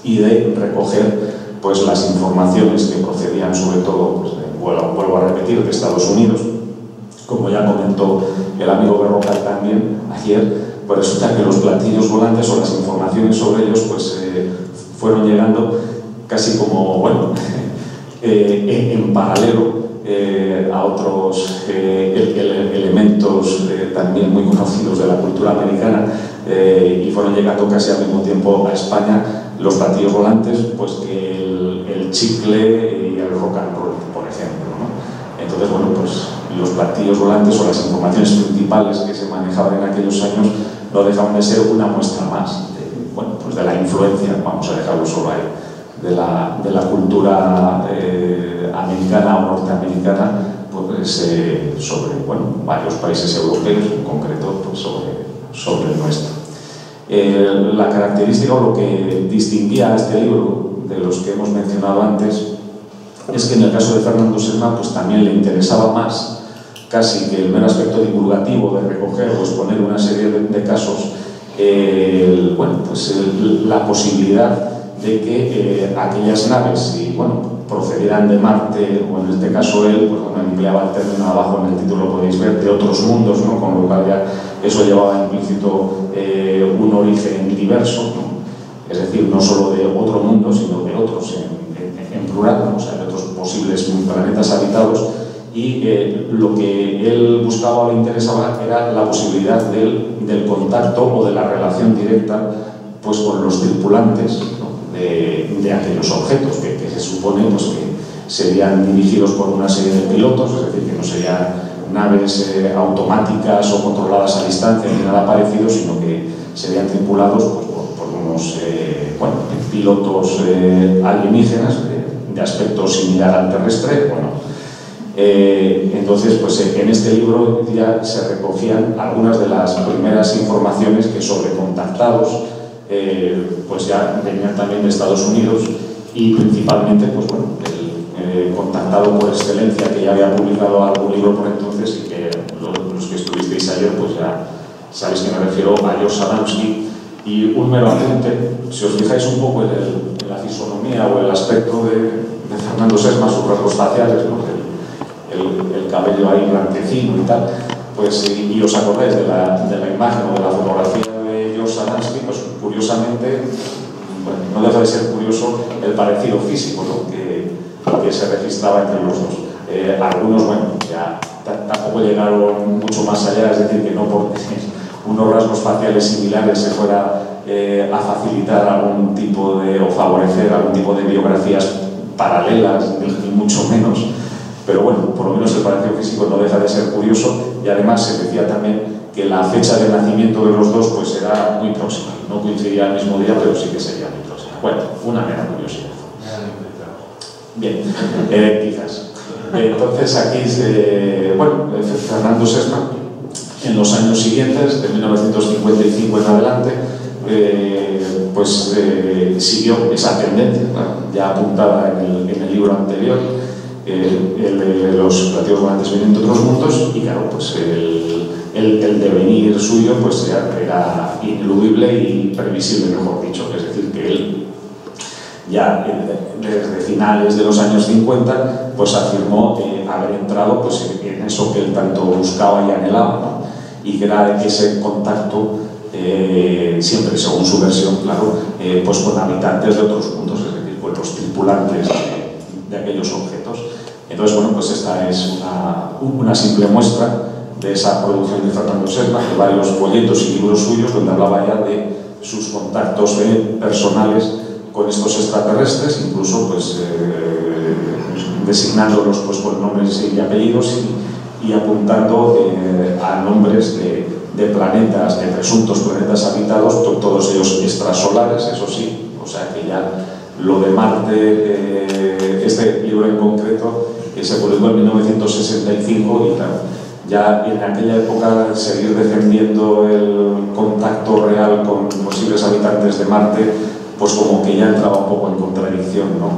y de recoger pues las informaciones que procedían sobre todo, pues, vuelvo a repetir, de Estados Unidos. Como ya comentó el amigo Berrocal también ayer, pues resulta que los platillos volantes o las informaciones sobre ellos pues fueron llegando casi como, bueno, en paralelo a otros elementos también muy conocidos de la cultura americana, y fueron llegando casi al mismo tiempo a España los platillos volantes, pues que el chicle y el rock and roll, por ejemplo, ¿no? Entonces, bueno, pues los platillos volantes o las informaciones principales que se manejaban en aquellos años no dejaban de ser una muestra más de la influencia, vamos a dejarlo solo ahí, de la cultura americana o norteamericana, pues sobre varios países europeos, en concreto pues, sobre el nuestro. La característica o lo que distinguía a este libro de los que hemos mencionado antes es que en el caso de Fernando Sesma pues también le interesaba más casi que el mero aspecto divulgativo de recoger o exponer una serie de casos, la posibilidad de que aquellas naves y procedieran de Marte, o en este caso él, pues bueno, empleaba el término abajo en el título, podéis ver, de otros mundos, ¿no? Con lo cual ya eso llevaba implícito un origen diverso, ¿no? Es decir, no solo de otro mundo, sino de otros en plural, ¿no? O sea, de otros posibles planetas habitados, y lo que él buscaba o le interesaba era la posibilidad del contacto o de la relación directa pues, con los tripulantes, ¿no? de aquellos objetos que se supone pues, que serían dirigidos por una serie de pilotos, es decir, que no serían naves automáticas o controladas a distancia ni nada parecido, sino que serían tripulados pues, por unos pilotos alienígenas de aspecto similar al terrestre. Entonces, pues en este libro ya se recogían algunas de las primeras informaciones que sobre contactados pues ya venían también de Estados Unidos, y principalmente pues bueno, el contactado por excelencia que ya había publicado algún libro por entonces, y que los que estuvisteis ayer pues ya sabéis que me refiero a George Adamski. Y un mero apunte, si os fijáis un poco en la fisonomía o el aspecto de Fernando Sesma, sus rasgos faciales, ¿no? el cabello ahí blanquecino y tal, pues, y os acordáis de la imagen o de la fotografía de George Adamski, pues curiosamente, bueno, no deja de ser curioso el parecido físico, ¿no? que se registraba entre los dos. Algunos, bueno, ya tampoco llegaron mucho más allá, es decir, que no por unos rasgos faciales similares se fuera a facilitar algún tipo de, o favorecer algún tipo de biografías paralelas, ni mucho menos. Pero bueno, por lo menos el parecido físico no deja de ser curioso, y además se decía también que la fecha de nacimiento de los dos pues era muy próxima. No coincidía el mismo día, pero sí que sería muy próxima. Bueno, una mera curiosidad. Bien, quizás. Entonces aquí, Fernando Sesma, en los años siguientes, de 1955 en adelante, siguió esa tendencia, ya apuntada en el libro anterior, el de los platillos volantes vienen de otros mundos, y claro, pues el devenir suyo pues era ineludible y previsible, mejor dicho. Es decir, que él ya desde finales de los años 50 pues afirmó haber entrado pues en eso que él tanto buscaba y anhelaba, ¿no? Y que era ese contacto, siempre según su versión, claro, pues con habitantes de otros mundos, es decir, con los tripulantes de aquellos objetos. Entonces, bueno, pues esta es una simple muestra de esa producción de Fernando Sesma, de varios folletos y libros suyos donde hablaba ya de sus contactos personales con estos extraterrestres, incluso pues designándolos pues con nombres y apellidos, y apuntando a nombres de planetas, de presuntos planetas habitados, todos ellos extrasolares, eso sí. O sea que ya lo de Marte, este libro en concreto, que se publicó en 1965, y claro, ya en aquella época seguir defendiendo el contacto real con posibles habitantes de Marte, pues como que ya entraba un poco en contradicción, ¿no?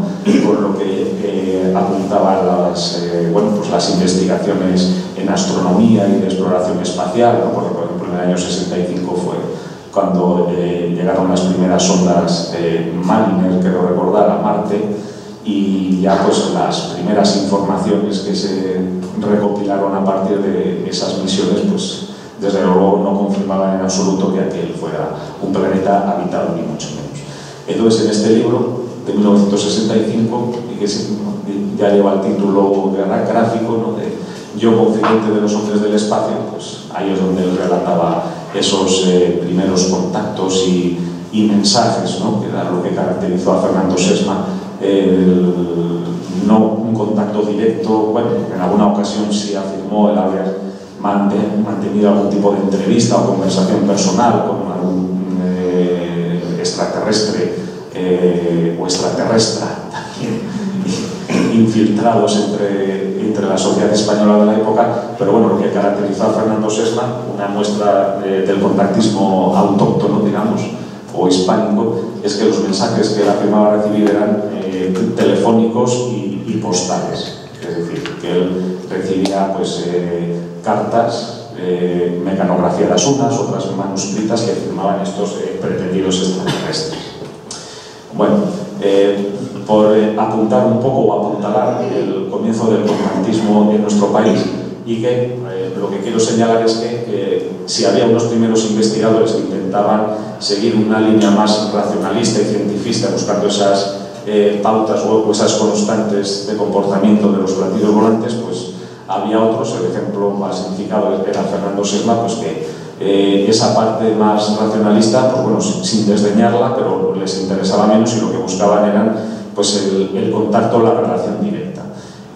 Con lo que apuntaban las investigaciones en astronomía y de exploración espacial, ¿no? Porque, por ejemplo, en el año 65 fue cuando llegaron las primeras sondas Mariner, quiero recordar, a Marte, y ya pues las primeras informaciones que se recopilaron a partir de esas misiones, pues desde luego no confirmaban en absoluto que aquel fuera un planeta habitado, ni mucho menos. Entonces, en este libro de 1965, y que ya lleva el título gráfico, ¿no? de Yo, confidente de los hombres del espacio, pues ahí es donde él relataba esos primeros contactos y mensajes, ¿no? Que era lo que caracterizó a Fernando Sesma. No un contacto directo, bueno, en alguna ocasión sí afirmó el haber mantenido algún tipo de entrevista o conversación personal con algún extraterrestre o extraterrestra también, infiltrados entre la sociedad española de la época. Pero bueno, lo que caracterizó a Fernando Sesma, una muestra del contactismo autóctono, digamos, o hispánico, es que los mensajes que él afirmaba recibir eran telefónicos y postales. Es decir, que él recibía pues, cartas mecanografiadas unas, otras manuscritas, que firmaban estos pretendidos extraterrestres. Bueno, por apuntar un poco o apuntalar el comienzo del contantismo en nuestro país, y que lo que quiero señalar es que si había unos primeros investigadores que intentaban seguir una línea más racionalista y científica, buscando esas pautas o esas constantes de comportamiento de los platillos volantes, pues había otros. El ejemplo más significado era Fernando Sesma, pues que esa parte más racionalista, pues bueno, sin desdeñarla, pero les interesaba menos, y lo que buscaban eran pues el contacto, la relación directa.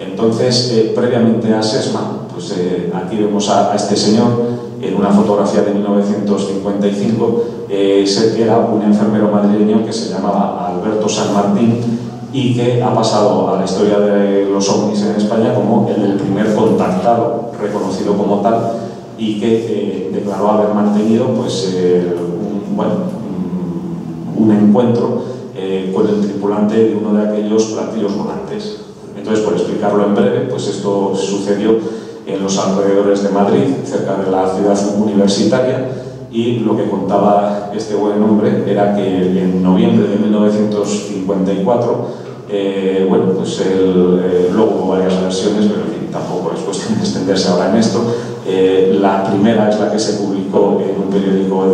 Entonces, previamente a Sesma, pues aquí vemos a este señor en una fotografía de 1955, era un enfermero madrileño que se llamaba Alberto San Martín, y que ha pasado a la historia de los ovnis en España como el primer contactado reconocido como tal, y que declaró haber mantenido pues, un encuentro con el tripulante de uno de aquellos platillos volantes. Entonces, por explicarlo en breve, pues esto sucedió en los alrededores de Madrid, cerca de la ciudad universitaria, y lo que contaba este buen hombre era que en noviembre de 1954, bueno, pues luego hubo varias versiones, pero en fin, tampoco es cuestión de extenderse ahora en esto. La primera es la que se publicó en un periódico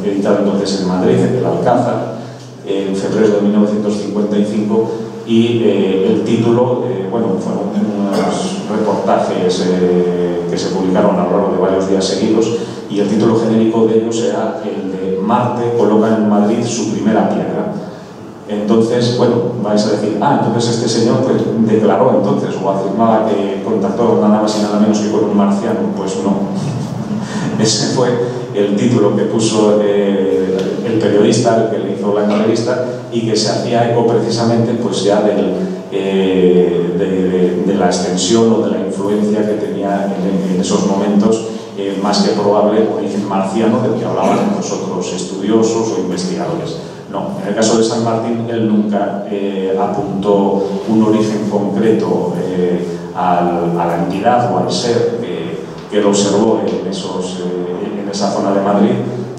editado entonces en Madrid, El Alcázar, en febrero de 1955, y el título, bueno, fueron unos reportajes que se publicaron a lo largo de varios días seguidos, y el título genérico de ellos era el de Marte coloca en Madrid su primera piedra. Entonces, bueno, vais a decir, entonces este señor pues, declaró entonces o afirmaba que contactó nada más y nada menos que con un marciano. Pues no. Ese fue el título que puso el periodista, el que le hizo la entrevista, y que se hacía eco precisamente pues ya de la extensión o de la influencia que tenía en esos momentos, más que probable origen marciano del que hablaban los otros estudiosos o investigadores. No, en el caso de San Martín, él nunca apuntó un origen concreto a la entidad o al ser que lo observó en esa zona de Madrid,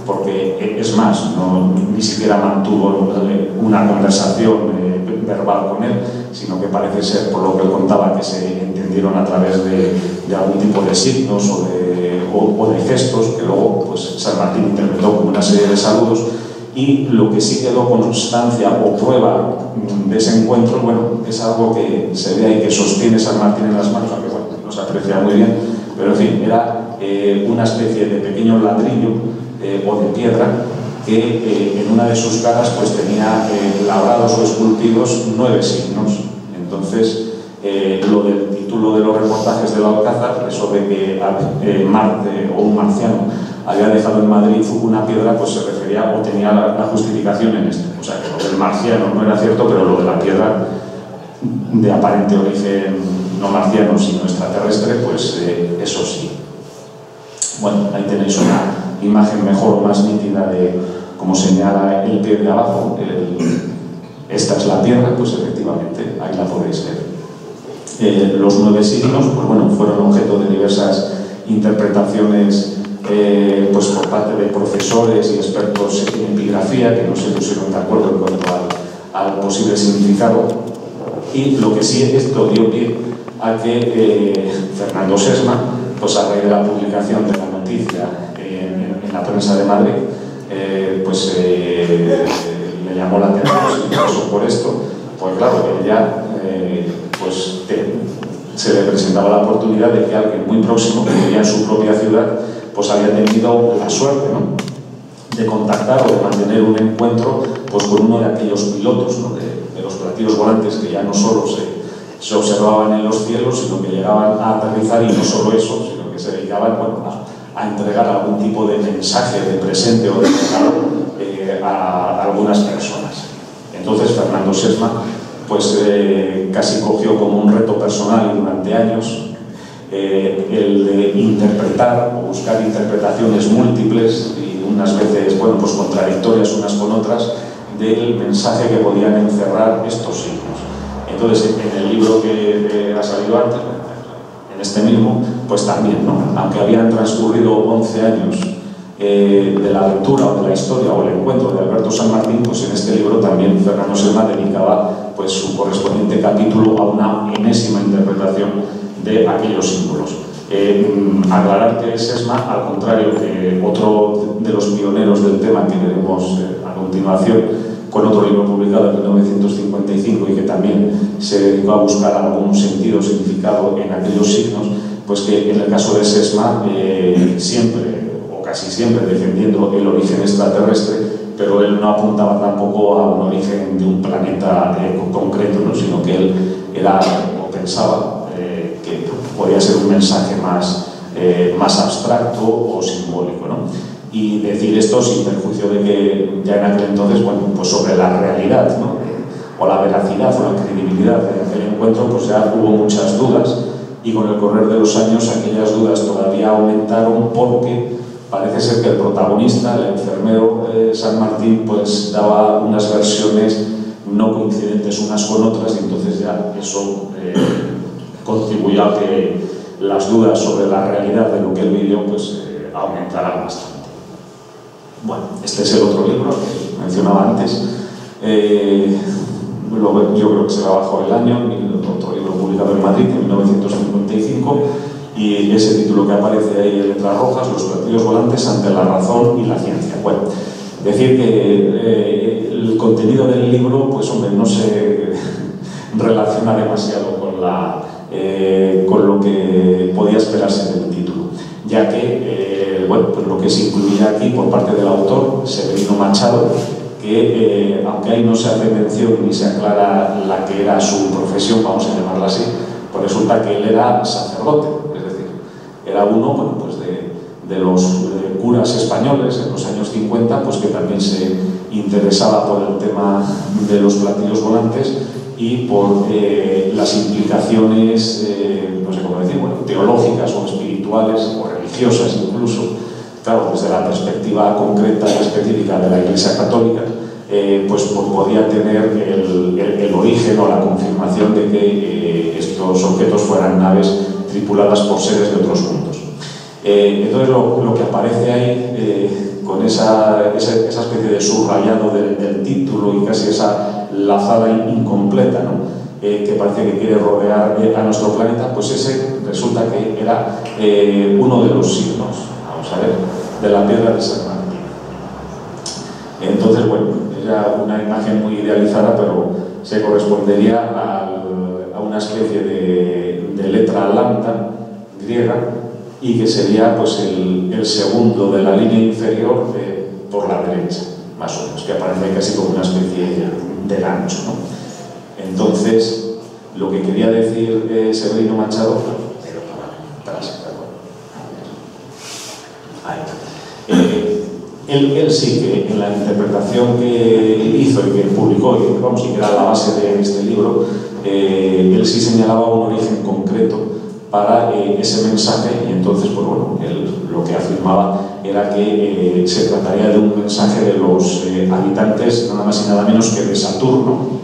porque es más, ni siquiera mantuvo una conversación verbal con él, sino que parece ser, por lo que él contaba, que se entendieron a través de algún tipo de signos o de gestos, que luego pues, San Martín interpretó como una serie de saludos. Y lo que sí quedó constancia o prueba de ese encuentro, bueno, es algo que se ve ahí que sostiene San Martín en las manos, aunque bueno, no se aprecia muy bien, pero en fin, era una especie de pequeño ladrillo o de piedra que en una de sus caras pues tenía labrados o esculpidos 9 signos. Entonces, lo del título de los reportajes del Alcázar, eso de que Marte o un marciano había dejado en Madrid una piedra, pues se refería o tenía la justificación en esto. O sea, que lo del marciano no era cierto, pero lo de la piedra de aparente origen no marciano, sino extraterrestre, pues eso sí. Bueno, ahí tenéis una imagen mejor o más nítida de, como señala el pie de abajo, esta es la piedra, pues efectivamente, ahí la podéis ver. Los 9 signos, pues bueno, fueron objeto de diversas interpretaciones pues por parte de profesores y expertos en epigrafía que no se pusieron de acuerdo en cuanto al posible significado, y lo que sí esto dio pie a que Fernando Sesma, pues a raíz de la publicación de la noticia en la prensa de Madrid, pues le llamó la atención, se interesó por esto, pues claro, él ya pues se le presentaba la oportunidad de que alguien muy próximo, que vivía en su propia ciudad, pues había tenido la suerte, ¿no?, de contactar o de mantener un encuentro pues, con uno de aquellos pilotos, ¿no?, de los platillos volantes que ya no solo se observaban en los cielos, sino que llegaban a aterrizar, y no solo eso, sino que se dedicaban, bueno, a entregar algún tipo de mensaje de presente o de regalo a algunas personas. Entonces Fernando Sesma pues, casi cogió como un reto personal, y durante años el de interpretar o buscar interpretaciones múltiples y unas veces, bueno, pues contradictorias unas con otras, del mensaje que podían encerrar estos signos. Entonces, en el libro que ha salido antes, en este mismo, pues también, ¿no?, aunque habían transcurrido 11 años de la lectura o de la historia o el encuentro de Alberto San Martín, pues en este libro también Fernando Sesma dedicaba pues su correspondiente capítulo a una enésima interpretación de aquellos símbolos. Aclarar que Sesma, al contrario que otro de los pioneros del tema que veremos a continuación, con otro libro publicado en 1955 y que también se dedicó a buscar algún sentido o significado en aquellos signos, pues que en el caso de Sesma siempre, o casi siempre, defendiendo el origen extraterrestre, pero él no apuntaba tampoco a un origen de un planeta concreto, ¿no? Sino que él era, o pensaba, que podía ser un mensaje más abstracto o simbólico, ¿no? Y decir esto sin perjuicio de que ya en aquel entonces, bueno, pues sobre la realidad, ¿no? O la veracidad o la credibilidad de aquel encuentro, pues ya hubo muchas dudas, y con el correr de los años aquellas dudas todavía aumentaron, porque parece ser que el protagonista, el enfermero San Martín, pues daba unas versiones no coincidentes unas con otras, y entonces ya eso contribuyó a que las dudas sobre la realidad de lo que él vivió pues aumentaran bastante. Bueno, este es el otro libro que mencionaba antes. Yo creo que se va bajo el año, otro libro publicado en Madrid en 1955, y ese título que aparece ahí en letras rojas: Los platillos volantes ante la razón y la ciencia. Bueno, decir que el contenido del libro, pues hombre, no se relaciona demasiado con lo que podía esperarse del título, ya que bueno, pues lo que se incluía aquí por parte del autor, Severino Machado, que aunque ahí no se hace mención ni se aclara la que era su profesión, vamos a llamarla así, pues resulta que él era sacerdote, es decir, era uno, bueno, pues de los curas españoles en los años 50, pues que también se interesaba por el tema de los platillos volantes y por las implicaciones, no sé cómo decir, bueno, teológicas o espirituales o religiosas incluso, claro, desde la perspectiva concreta y específica de la Iglesia Católica, pues podía tener el origen o la confirmación de que estos objetos fueran naves tripuladas por seres de otros mundos. Entonces lo que aparece ahí, con esa especie de subrayado del título y casi esa lazada incompleta, ¿no? Que parece que quiere rodear a nuestro planeta, pues ese resulta que era uno de los signos, vamos a ver, de la piedra de San Martín. Entonces, bueno, era una imagen muy idealizada, pero se correspondería a una especie de letra lambda griega, y que sería pues el segundo de la línea inferior por la derecha, más o menos, que aparece casi como una especie de gancho, ¿no? Entonces, lo que quería decir Severino Machado, él sí que en la interpretación que hizo y que publicó, y que era la base de este libro, él sí señalaba un origen concreto para ese mensaje, y entonces, pues bueno, él lo que afirmaba era que se trataría de un mensaje de los habitantes nada más y nada menos que de Saturno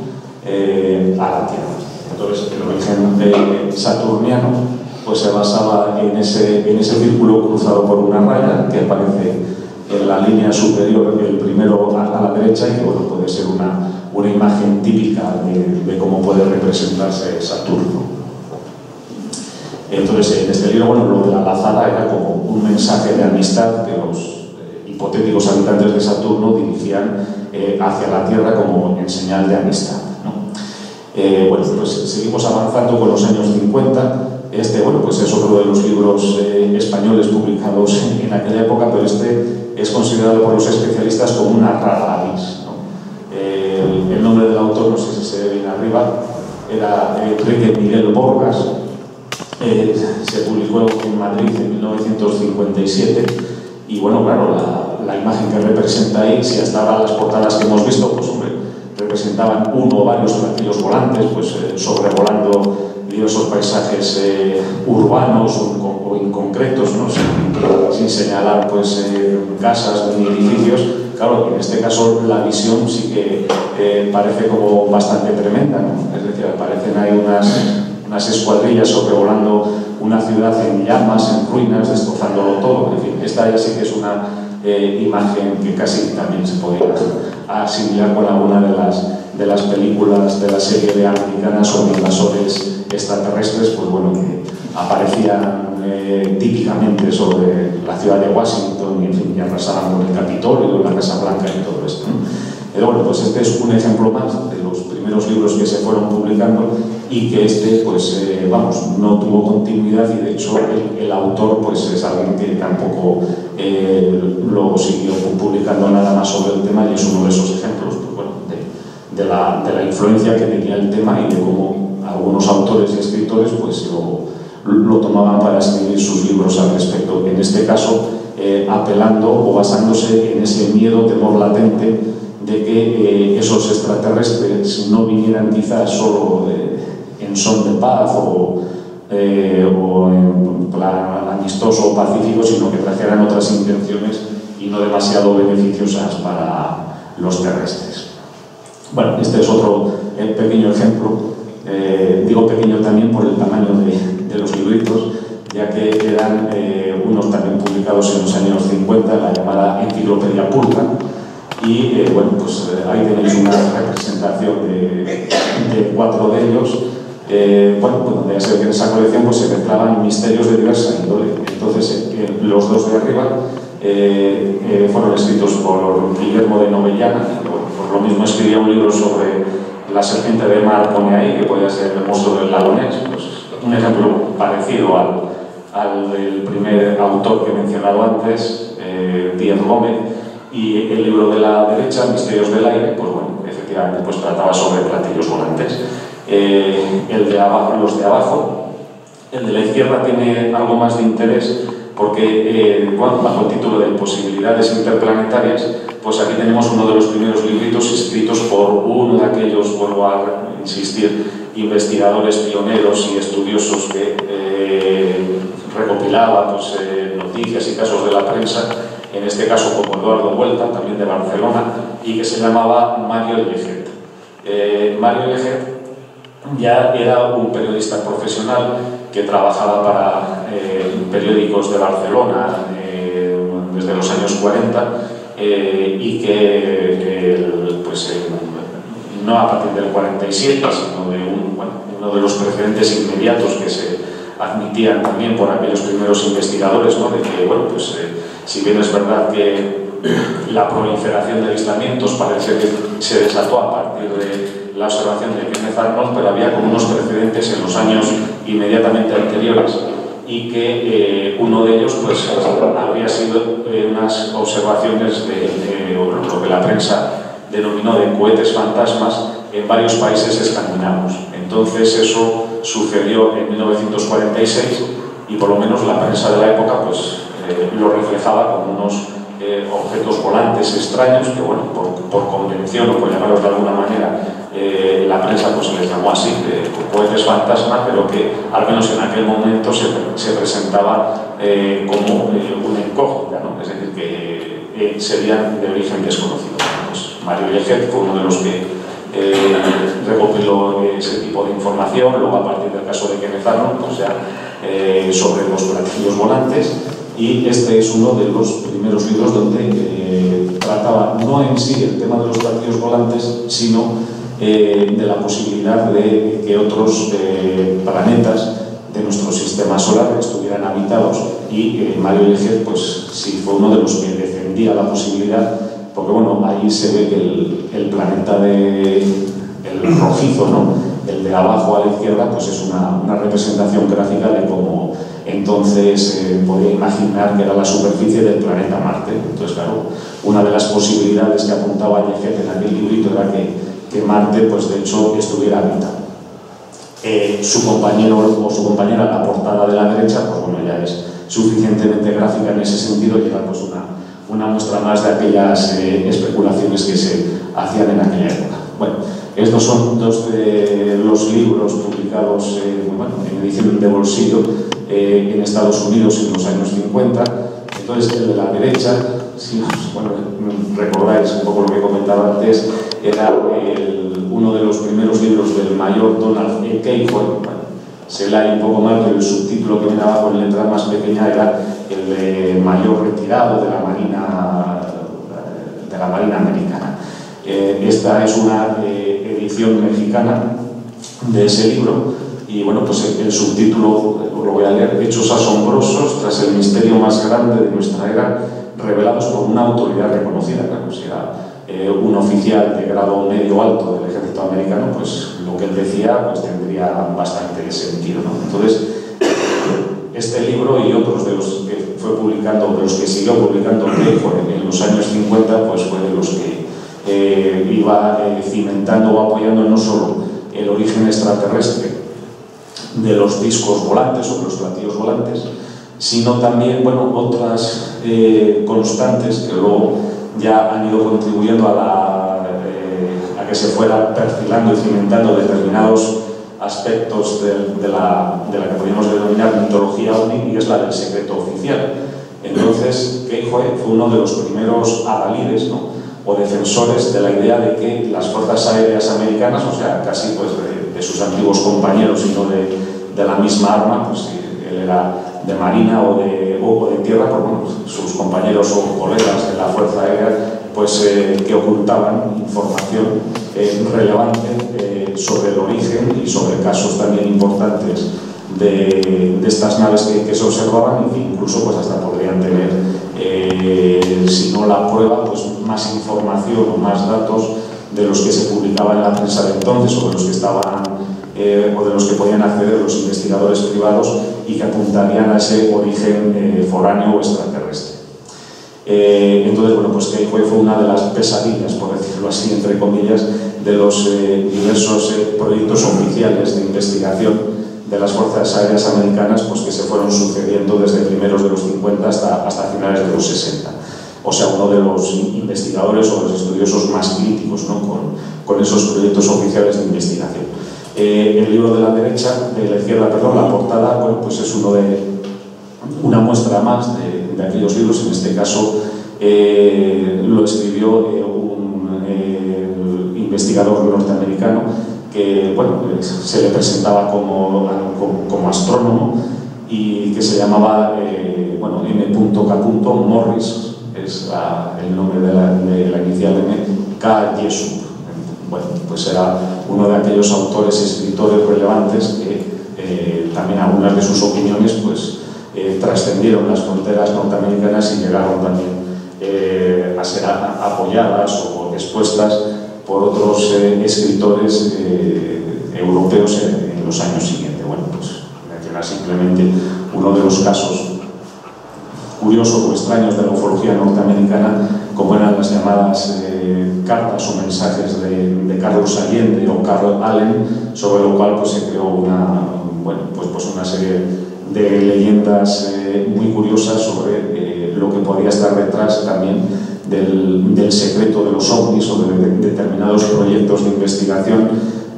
a la Tierra. Entonces, el origen saturniano pues se basaba en ese círculo cruzado por una raya que aparece en la línea superior, el primero a la derecha, y que bueno, puede ser una imagen típica de cómo puede representarse Saturno. Entonces, en este libro, bueno, lo de la lazada era como un mensaje de amistad que los hipotéticos habitantes de Saturno dirigían hacia la Tierra como en señal de amistad, ¿no? Bueno, pues seguimos avanzando con los años 50. Bueno, pues es otro de los libros españoles publicados en aquella época, pero este es considerado por los especialistas como una rara avis, ¿no? El nombre del autor, no sé si se ve bien arriba, era Enrique Miguel Borgas. Se publicó en Madrid en 1957, y bueno, claro, la imagen que representa ahí, si hasta ahora las portadas que hemos visto, pues hombre, representaban uno o varios platillos volantes, pues sobrevolando diversos paisajes urbanos o inconcretos, ¿no? sin señalar pues casas ni edificios. Claro, en este caso la visión sí que parece como bastante tremenda, ¿no? Es decir, aparecen ahí unas escuadrillas sobrevolando una ciudad en llamas, en ruinas, destrozándolo todo. En fin, esta ya sí que es una imagen que casi también se podría asimilar con alguna de las de las películas de la serie de americana sobre invasores extraterrestres, pues bueno, que aparecían típicamente sobre la ciudad de Washington y, en fin, y arrasaban con el Capitolio, la Casa Blanca y todo esto, ¿no? Pero bueno, pues este es un ejemplo más de los primeros libros que se fueron publicando y que pues vamos, no tuvo continuidad, y de hecho el autor pues es alguien que tampoco luego siguió publicando nada más sobre el tema, y es uno de esos ejemplos, pues bueno, de la influencia que tenía el tema y de cómo algunos autores y escritores pues lo tomaban para escribir sus libros al respecto. En este caso, apelando o basándose en ese miedo, temor latente de que esos extraterrestres no vinieran quizás solo en son de paz o en plan amistoso o pacífico, sino que trajeran otras intenciones y no demasiado beneficiosas para los terrestres. Bueno, este es otro pequeño ejemplo. Digo pequeño también por el tamaño de los libritos, ya que eran unos también publicados en los años 50, la llamada Enciclopedia Pulcra. Y bueno, pues ahí tenéis una representación de 4 de ellos. Bueno, pues donde ya se ve que en esa colección pues, se mezclaban misterios de diversa índole. Entonces, los 2 de arriba fueron escritos por Guillermo de Novellana. Por lo mismo escribía un libro sobre la serpiente de mar, pone ahí, que podía ser el monstruo del lago Ness. Pues, un ejemplo parecido al del primer autor que he mencionado antes, Díaz Gómez. Y el libro de la derecha, Misterios del Aire, pues bueno, efectivamente pues trataba sobre platillos volantes. El de abajo, los de abajo, el de la izquierda tiene algo más de interés porque, bueno, bajo el título de Posibilidades Interplanetarias, pues aquí tenemos uno de los primeros libritos escritos por uno de aquellos, vuelvo a insistir, investigadores pioneros y estudiosos que recopilaba pues, noticias y casos de la prensa, en este caso como Eduardo Vuelta, también de Barcelona, y que se llamaba Mario Lleget. Mario Lleget ya era un periodista profesional que trabajaba para periódicos de Barcelona desde los años 40 y que pues, no a partir del 47, sino de uno de los precedentes inmediatos que se admitían también por aquellos primeros investigadores, ¿no? De que, bueno, pues si bien es verdad que la proliferación de avistamientos parece que se desató a partir de la observación de Kenneth Arnold, pero había como unos precedentes en los años inmediatamente anteriores, y que uno de ellos pues, habría sido unas observaciones de lo que la prensa denominó de cohetes fantasmas en varios países escandinavos. Entonces eso sucedió en 1946 y por lo menos la prensa de la época pues, lo reflejaba como unos objetos volantes extraños que, bueno, por convención o por llamarlos de alguna manera, la prensa pues, se les llamó así, cohetes fantasma, pero que al menos en aquel momento se presentaba como una incógnita, ¿no? Es decir, que serían de origen desconocido. Pues Mario Lleget fue uno de los que recopiló ese tipo de información. Luego, a partir del caso de Kenneth Arnold, pues ya sobre los platillos volantes, y este es uno de los primeros libros donde trataba no en sí el tema de los platillos volantes, sino de la posibilidad de que otros planetas de nuestro sistema solar estuvieran habitados, y Mario Lleget pues sí fue uno de los que defendía la posibilidad, porque bueno, ahí se ve que el planeta el rojizo, ¿no? El de abajo a la izquierda, pues es una representación gráfica de cómo entonces podía imaginar que era la superficie del planeta Marte. Entonces, claro, una de las posibilidades que apuntaba Lleget en aquel librito era que Marte, pues de hecho, estuviera habitado. Su compañero o su compañera, la portada de la derecha, pues bueno, ya es suficientemente gráfica en ese sentido, y era pues una muestra más de aquellas especulaciones que se hacían en aquella época. Bueno, estos son 2 de los libros publicados en edición de bolsillo en Estados Unidos en los años 50. Entonces, el de la derecha, si recordáis un poco lo que comentaba antes, era uno de los primeros libros del mayor Donald E. Keyhoe. Se lee un poco mal, pero el subtítulo que viene abajo en letra más pequeña era el de mayor retirado de la Marina americana. Esta es una edición mexicana de ese libro. Y bueno, pues el subtítulo lo voy a leer: Hechos asombrosos tras el misterio más grande de nuestra era, revelados por una autoridad reconocida. Claro, si era un oficial de grado medio alto del ejército americano, pues lo que él decía pues tendría bastante sentido, ¿no? Entonces, este libro y otros de los que fue publicando, de los que siguió publicando en los años 50, pues fue de los que iba cimentando o apoyando no solo el origen extraterrestre de los discos volantes o de los platillos volantes, sino también, bueno, otras constantes que luego ya han ido contribuyendo a que se fuera perfilando y cimentando determinados aspectos de la que podríamos denominar mitología ovni, y es la del secreto oficial. Entonces, Keijo fue uno de los primeros avalides, ¿no?, o defensores de la idea de que las fuerzas aéreas americanas, o sea, casi pues de sus antiguos compañeros y no de la misma arma, pues él era de marina o de tierra, pero bueno, sus compañeros o colegas de la fuerza aérea, pues que ocultaban información relevante sobre el origen y sobre casos también importantes de estas naves que se observaban, y que incluso pues hasta podrían tener, si no la prueba, pues más información o más datos de los que se publicaban en la prensa de entonces, o de los que estaban o de los que podían acceder los investigadores privados, y que apuntarían a ese origen foráneo o extraterrestre. Entonces, bueno, pues Keijo fue una de las pesadillas, por decirlo así, entre comillas, de los diversos proyectos oficiales de investigación de las fuerzas aéreas americanas, pues que se fueron sucediendo desde primeros de los 50 hasta finales de los 60. O sea, uno de los investigadores o los estudiosos más críticos, ¿no?, con esos proyectos oficiales de investigación. El libro de la izquierda, la portada, bueno, pues es una muestra más de aquellos libros. En este caso lo escribió un investigador norteamericano que, bueno, se le presentaba como astrónomo, y que se llamaba M.K. Morris, es el nombre de la inicial M, K. Jessup. Bueno, pues era uno de aquellos autores, escritores relevantes que también algunas de sus opiniones pues trascendieron las fronteras norteamericanas y llegaron también a ser apoyadas o expuestas por otros escritores europeos en los años siguientes. Bueno, pues mencionar simplemente uno de los casos curiosos o extraños de la ufología norteamericana, como eran las llamadas cartas o mensajes de Carlos Allende o Carl Allen, sobre lo cual pues se creó una serie de leyendas muy curiosas sobre lo que podía estar detrás también del secreto de los ovnis o de determinados proyectos de investigación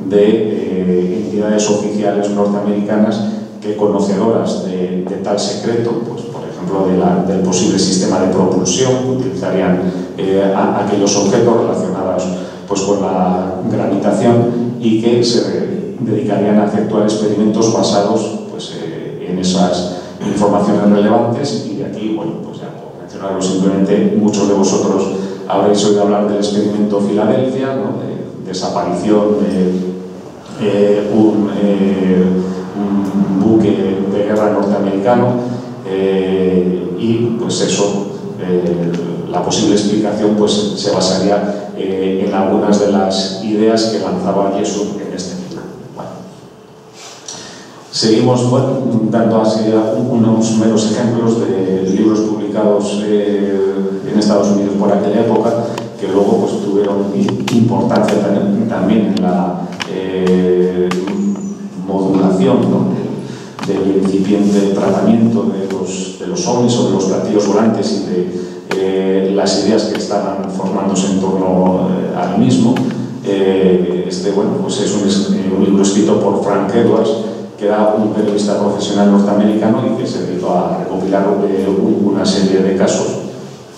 de entidades oficiales norteamericanas que, conocedoras de tal secreto, pues por ejemplo del posible sistema de propulsión, utilizarían aquellos objetos relacionados pues con la gravitación, y que se dedicarían a efectuar experimentos basados pues en esas informaciones relevantes. Y de aquí, bueno, pues ya por mencionarlo simplemente, muchos de vosotros habréis oído hablar del experimento Filadelfia, ¿no?, de desaparición de un buque de guerra norteamericano, y pues eso, la posible explicación pues se basaría en algunas de las ideas que lanzaba Jessup en este libro. Bueno, seguimos dando así unos meros ejemplos de libros publicados en Estados Unidos por aquella época, que luego pues tuvieron importancia también en la modulación, ¿no?, del incipiente tratamiento de los ovnis o de los platillos volantes y de las ideas que estaban formándose en torno al mismo. Pues es un libro escrito por Frank Edwards, que era un periodista profesional norteamericano y que se dedicó a recopilar una serie de casos,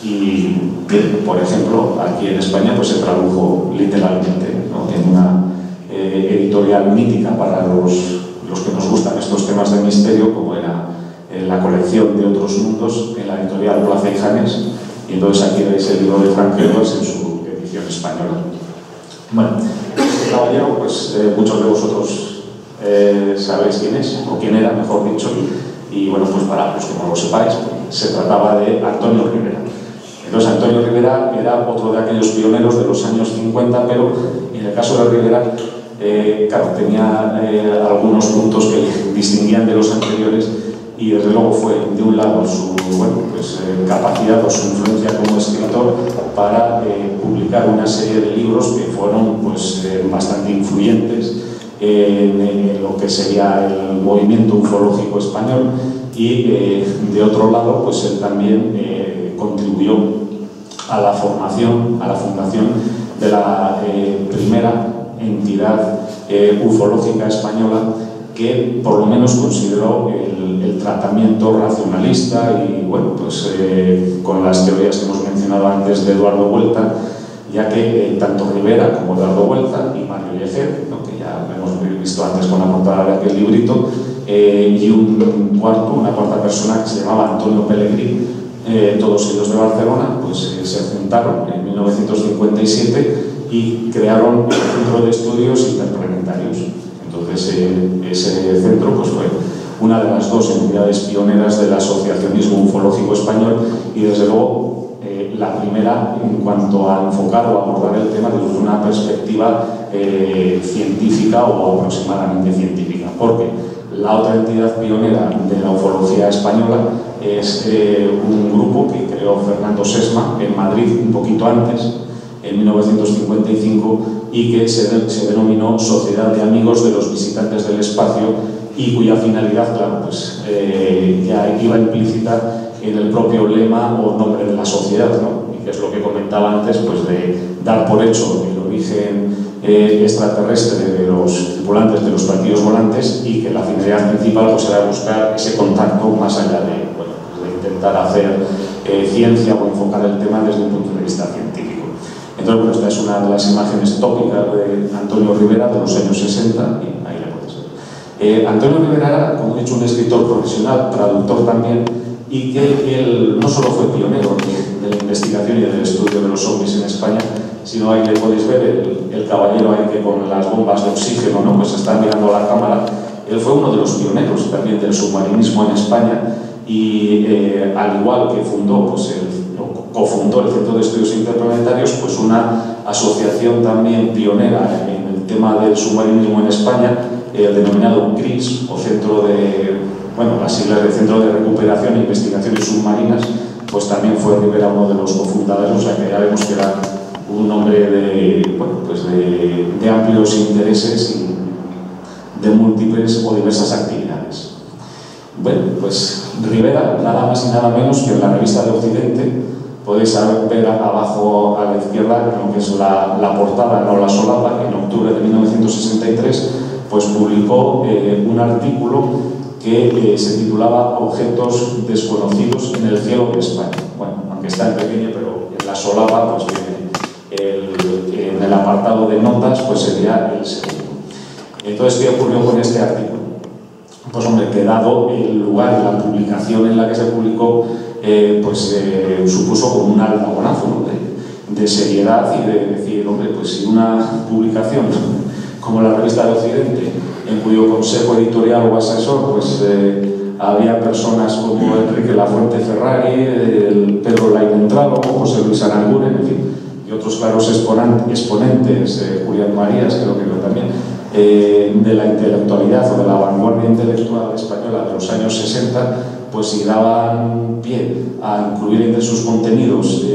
y que, por ejemplo, aquí en España pues se tradujo literalmente, ¿no?, en una editorial mítica para los que nos gustan estos temas de misterio, como era la colección de Otros Mundos, en la editorial Plaza y Janés. Y entonces aquí veis el libro de Frank Edwards en su edición española. Bueno, este caballero, pues muchos de vosotros sabéis quién es, o quién era, mejor dicho, y bueno, pues para los que no lo sepáis, se trataba de Antonio Ribera. Entonces, Antonio Ribera era otro de aquellos pioneros de los años 50, pero en el caso de Ribera, claro, tenía algunos puntos que le distinguían de los anteriores, y desde luego fue, de un lado, su capacidad o su influencia como escritor para publicar una serie de libros que fueron bastante influyentes en lo que sería el movimiento ufológico español, y de otro lado, pues él también contribuyó a la formación, a la fundación de la primera entidad ufológica española, que por lo menos consideró el tratamiento racionalista y bueno, pues con las teorías que hemos mencionado antes de Eduardo Huelta, ya que tanto Ribera como Eduardo Huelta y Mario Lleger, ¿no?, que ya hemos visto antes con la portada de aquel librito, y una cuarta persona que se llamaba Antonio Pellegrí, todos ellos de Barcelona, pues se juntaron en 1957 y crearon el Centro de Estudios Interplanetarios. Entonces, ese centro pues, fue una de las dos entidades pioneras del asociacionismo ufológico español, y desde luego la primera en cuanto a enfocar o abordar el tema desde una perspectiva científica o aproximadamente científica, porque la otra entidad pionera de la ufología española es un grupo que creó Fernando Sesma en Madrid un poquito antes, en 1955, y que se denominó Sociedad de Amigos de los Visitantes del Espacio, y cuya finalidad, claro, pues ya iba implícita en el propio lema o nombre de la sociedad, ¿no? Y que es lo que comentaba antes, pues de dar por hecho el origen extraterrestre de los tripulantes de los platillos volantes, y que la finalidad principal pues era buscar ese contacto más allá de, de intentar hacer ciencia o enfocar el tema desde un punto de vista científico. Entonces, bueno, esta es una de las imágenes tópicas de Antonio Ribera de los años 60, y ahí la podéis ver. Antonio Ribera era, como he dicho, un escritor profesional, traductor también, y que él no solo fue pionero de la investigación y del estudio de los ovnis en España, sino ahí le podéis ver el caballero ahí que con las bombas de oxígeno, ¿no?, pues está mirando a la cámara. Él fue uno de los pioneros también del submarinismo en España, y al igual que cofundó el Centro de Estudios Interplanetarios, pues una asociación también pionera en el tema del submarinismo en España, denominado CRIS, o Centro de, las siglas de Centro de Recuperación e Investigaciones Submarinas, pues también fue Ribera uno de los cofundadores, o sea que ya vemos que era un hombre de amplios intereses y de múltiples o diversas actividades. Bueno, pues Ribera, nada más y nada menos que en la Revista de Occidente, podéis ver abajo a la izquierda lo que es la portada, no la solapa, en octubre de 1963, pues publicó un artículo que se titulaba Objetos desconocidos en el cielo de España. Bueno, aunque está en pequeño, pero en la solapa, pues en el apartado de notas, pues sería el segundo. Entonces, ¿qué ocurrió con este artículo? Pues hombre, que dado el lugar, la publicación en la que se publicó, supuso como un aldabonazo, ¿no?, de seriedad, y de decir, hombre, pues si una publicación como la Revista de Occidente, en cuyo consejo editorial o asesor pues había personas como Enrique Lafuente Ferrari, Pedro Lainentralo, José Luis Aranguren, en fin, y otros claros exponentes, Julián Marías, creo que también, de la intelectualidad o de la vanguardia intelectual española de los años 60, pues si daban pie a incluir entre sus contenidos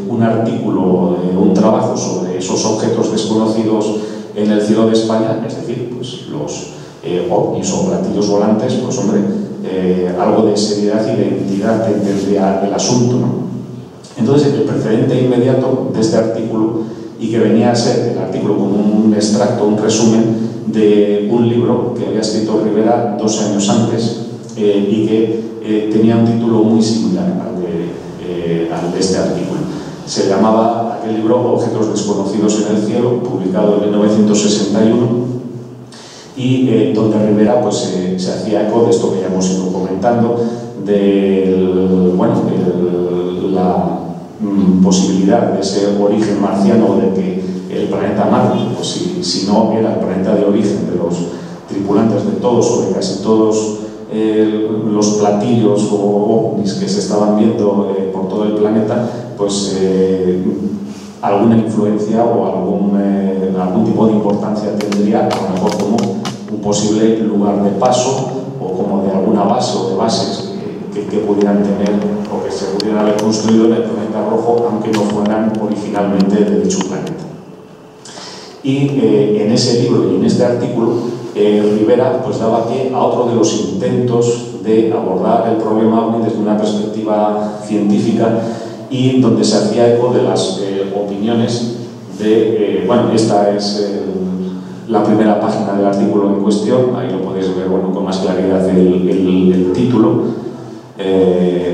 un artículo, un trabajo sobre esos objetos desconocidos en el cielo de España, es decir, pues los ovnis o platillos volantes, pues hombre, algo de seriedad y de entidad tendría el asunto, ¿no? Entonces, el precedente inmediato de este artículo, y que venía a ser el artículo como un extracto, un resumen de un libro que había escrito Ribera 2 años antes, y que tenía un título muy similar al de este artículo. Se llamaba aquel libro Objetos desconocidos en el cielo, publicado en 1961, y donde Ribera pues, se hacía eco de esto que ya hemos ido comentando, de la posibilidad de ese origen marciano, de que el planeta Marte pues si no era el planeta de origen de los tripulantes de todos o de casi todos los platillos o ovnis que se estaban viendo por todo el planeta, pues alguna influencia o algún tipo de importancia tendría, a lo mejor como un posible lugar de paso o como de alguna base o de bases que pudieran tener o que se pudieran haber construido en el planeta rojo, aunque no fueran originalmente de dicho planeta. Y en ese libro y en este artículo, Rivera pues daba pie a otro de los intentos de abordar el problema OVNI desde una perspectiva científica y donde se hacía eco de las opiniones de, bueno, esta es la primera página del artículo en cuestión, ahí lo podéis ver, bueno, con más claridad el título.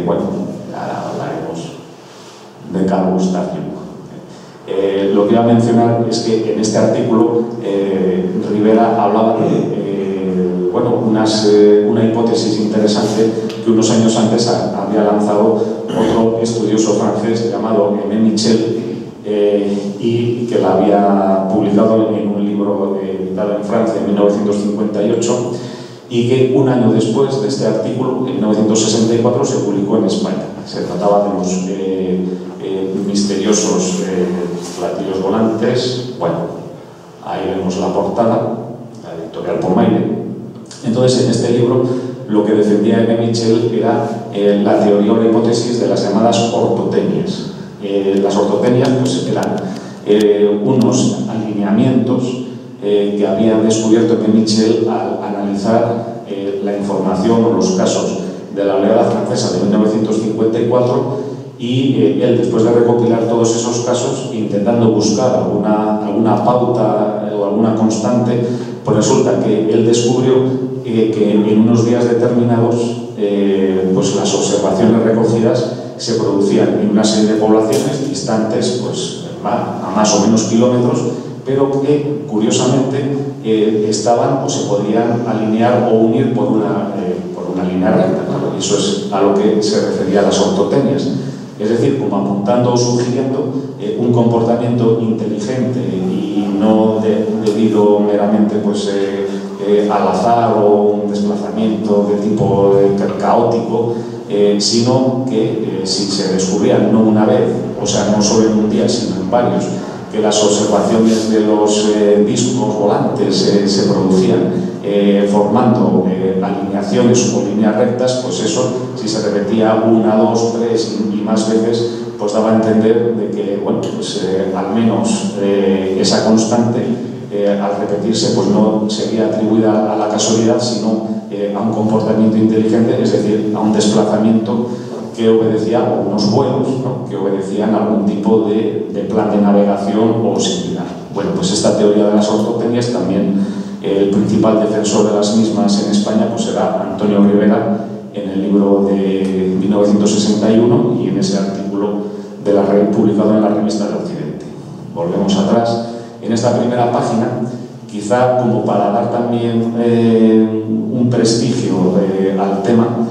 Bueno, ahora hablaremos de Carl Gustav Jung. Lo que iba a mencionar es que en este artículo Rivera hablaba de bueno, una hipótesis interesante que unos años antes había lanzado otro estudioso francés llamado Aimé Michel y que la había publicado en un libro editado en Francia en 1958 y que un año después de este artículo, en 1964, se publicó en España. Se trataba de los misteriosos platillos volantes. Bueno, ahí vemos la portada, la editorial Pomaire. Entonces, en este libro, lo que defendía Aimé Michel era la teoría o la hipótesis de las llamadas ortotenias. Las ortotenias pues, eran unos alineamientos que había descubierto Aimé Michel al analizar la información o los casos de la oleada francesa de 1954 y él, después de recopilar todos esos casos, intentando buscar alguna pauta o alguna constante, pues resulta que él descubrió que en unos días determinados pues las observaciones recogidas se producían en una serie de poblaciones distantes pues, a más o menos kilómetros, pero que curiosamente estaban o se podían alinear o unir por una línea recta. ¿No? Eso es a lo que se refería a las ortotenias. Es decir, como apuntando o sugiriendo un comportamiento inteligente y no debido meramente pues, al azar o un desplazamiento de tipo caótico, sino que si se descubrían no una vez, o sea, no solo en un día, sino en varios, que las observaciones de los discos volantes se producían formando alineaciones o líneas rectas, pues eso, si se repetía una, dos, tres y más veces, pues daba a entender de que, bueno, pues al menos esa constante al repetirse pues no sería atribuida a la casualidad, sino a un comportamiento inteligente, es decir, a un desplazamiento que obedecía a unos vuelos, ¿no? Que obedecían a algún tipo de plan de navegación o similar. Bueno, pues esta teoría de las ortotenias también el principal defensor de las mismas en España pues era Antonio Rivera en el libro de 1961 y en ese artículo de la red publicado en la Revista de Occidente. Volvemos atrás. En esta primera página, quizá como para dar también un prestigio al tema,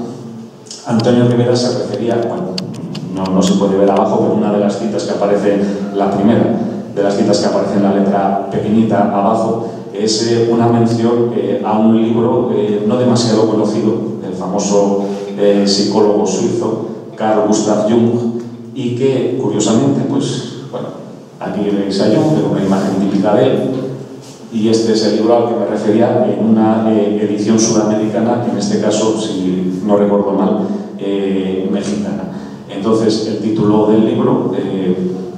Antonio Rivera se refería, bueno, no se puede ver abajo, pero una de las citas que aparece, la primera de las citas que aparece en la letra pequeñita abajo, es una mención a un libro no demasiado conocido, del famoso psicólogo suizo Carl Gustav Jung, y que, curiosamente, pues, bueno, aquí veis a Jung, con una imagen típica de él, y este es el libro al que me refería en una edición sudamericana, en este caso, si no recuerdo mal, mexicana. Entonces, el título del libro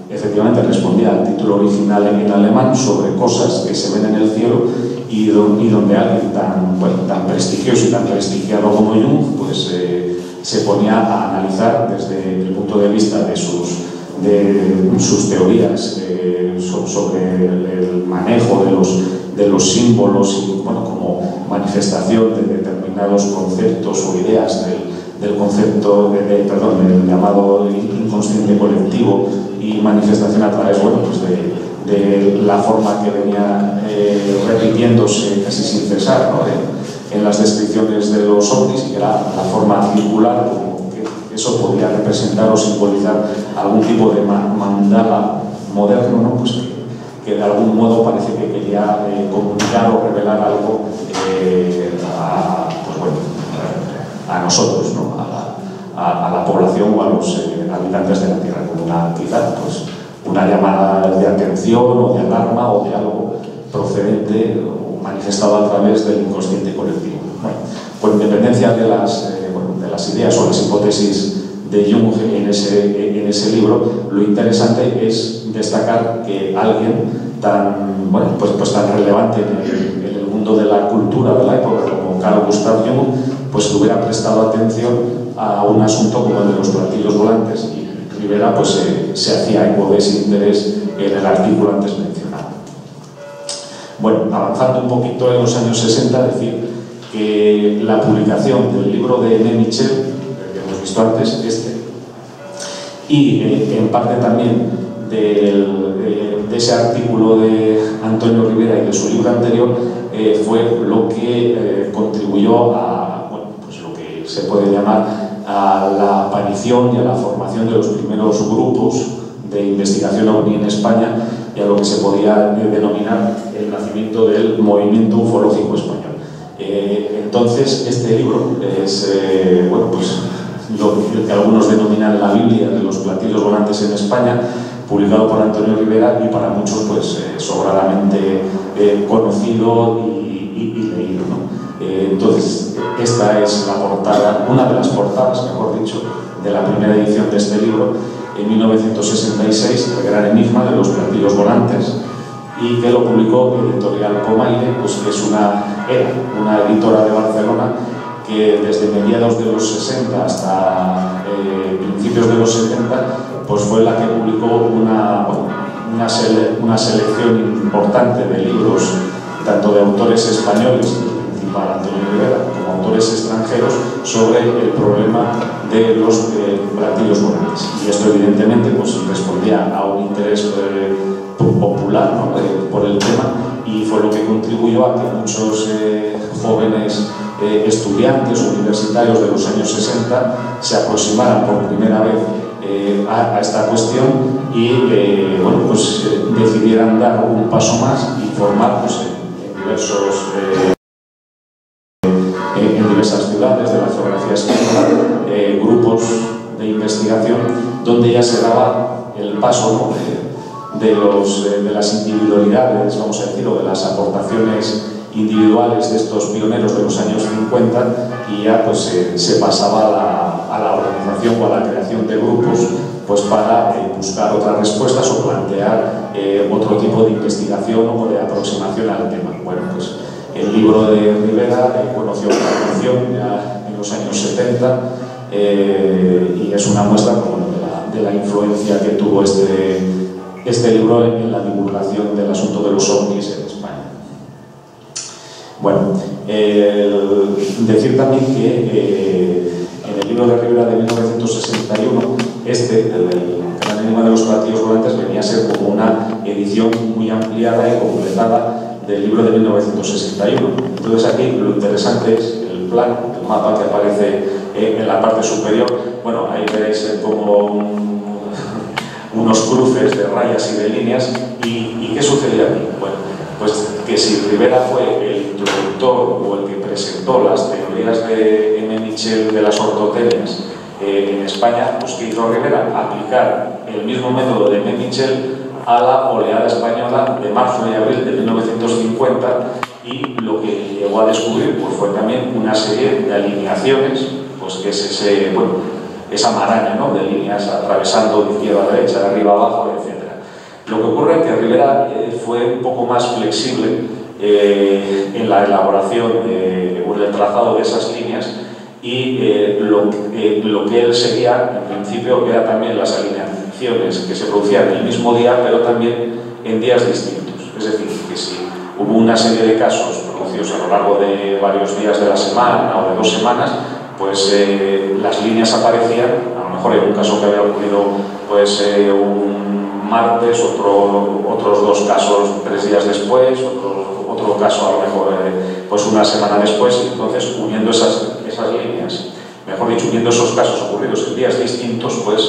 efectivamente respondía al título original en alemán sobre cosas que se ven en el cielo y donde alguien tan prestigioso y tan prestigiado como Jung pues, se ponía a analizar desde el punto de vista de sus teorías sobre el manejo de los símbolos y, bueno, como manifestación de determinados conceptos o ideas del concepto, del llamado inconsciente colectivo y manifestación a través, bueno, pues de la forma que venía repitiéndose casi sin cesar, ¿no? En las descripciones de los ovnis, y que era la forma circular, como que eso podía representar o simbolizar algún tipo de mandala moderno, ¿no? Pues que de algún modo parece que quería comunicar o revelar algo a nosotros, ¿no? a la población o a los habitantes de la Tierra, como quizás pues, una llamada de atención o de alarma o de algo procedente o manifestado a través del inconsciente colectivo. Bueno, con independencia de las ideas o las hipótesis de Jung en ese libro, lo interesante es destacar que alguien tan, pues tan relevante en el mundo de la cultura de la época como Carl Gustav Jung, pues hubiera prestado atención a un asunto como el de los platillos volantes, y Rivera pues se hacía eco de ese interés en el artículo antes mencionado. Bueno, avanzando un poquito en los años 60, decir que la publicación del libro de Aimé Michel, que hemos visto antes, y en parte también de ese artículo de Antonio Rivera y de su libro anterior, fue lo que contribuyó a pues lo que se puede llamar a la aparición y a la formación de los primeros grupos de investigación OVNI en España y a lo que se podía denominar el nacimiento del movimiento ufológico español. Entonces, este libro es pues lo que algunos denominan la Biblia de los platillos volantes en España, publicado por Antonio Rivera y para muchos pues sobradamente conocido y leído, ¿no? Entonces, esta es la portada, una de las portadas, mejor dicho, de la primera edición de este libro, en 1966, El gran enigma de los platillos volantes, y que lo publicó Editorial Comaire, pues que era una editora de Barcelona que desde mediados de los 60 hasta principios de los 70 pues fue la que publicó una selección importante de libros, tanto de autores españoles, el principal Antonio Rivera, como autores extranjeros, sobre el problema de los platillos volantes. Y esto evidentemente pues respondía a un interés popular, ¿no? Por el tema, y fue lo que contribuyó a que muchos jóvenes estudiantes universitarios de los años 60 se aproximaran por primera vez a esta cuestión y pues decidieran dar un paso más y formar pues, en diversas ciudades de la geografía española grupos de investigación donde ya se daba el paso, ¿no? de las individualidades, vamos a decir, o de las aportaciones individuales de estos pioneros de los años 50, y ya pues se pasaba a la organización o a la creación de grupos pues para buscar otras respuestas o plantear otro tipo de investigación o de aproximación al tema. Bueno, pues el libro de Rivera conoció una atención ya en los años 70 y es una muestra como de la influencia que tuvo este libro en la divulgación del asunto de los ovnis en España. Bueno, decir también que en el libro de Rivera de 1961, el gran enigma de los platillos volantes venía a ser como una edición muy ampliada y completada del libro de 1961. Entonces aquí lo interesante es el plano, el mapa que aparece en la parte superior. Bueno, ahí veréis como unos cruces de rayas y de líneas. ¿Y qué sucedió aquí? Bueno, pues que si Rivera fue el introductor o el que presentó las teorías de Aimé Michel de las ortotelias en España, pues ¿qué hizo Rivera? Aplicar el mismo método de Aimé Michel a la oleada española de marzo y abril de 1950, y lo que llegó a descubrir pues fue también una serie de alineaciones, pues que es esa maraña, ¿no?, de líneas atravesando de izquierda a derecha, de arriba a abajo, etc. Lo que ocurre es que Rivera fue un poco más flexible en la elaboración o en el trazado de esas líneas, y lo que él seguía en principio era también las alineaciones que se producían el mismo día, pero también en días distintos. Es decir, que si hubo una serie de casos producidos a lo largo de varios días de la semana o de 2 semanas, pues las líneas aparecían, a lo mejor en un caso que había ocurrido pues un martes, otros 2 casos 3 días después, otro caso a lo mejor pues una semana después, y entonces uniendo esas líneas mejor dicho, viendo esos casos ocurridos en días distintos, pues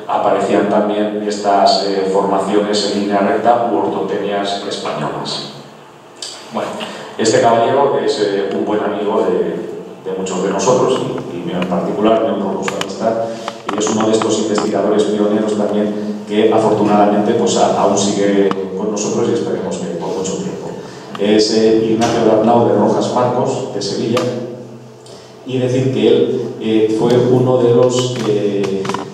aparecían también estas formaciones en línea recta u ortopedias españolas. Bueno, este caballero es un buen amigo de muchos de nosotros y en particular me honro con su amistad, y es uno de estos investigadores pioneros también que afortunadamente pues aún sigue con nosotros y esperemos que por mucho tiempo. Es Ignacio Arnau de Rojas Marcos, de Sevilla, y decir que él fue uno de los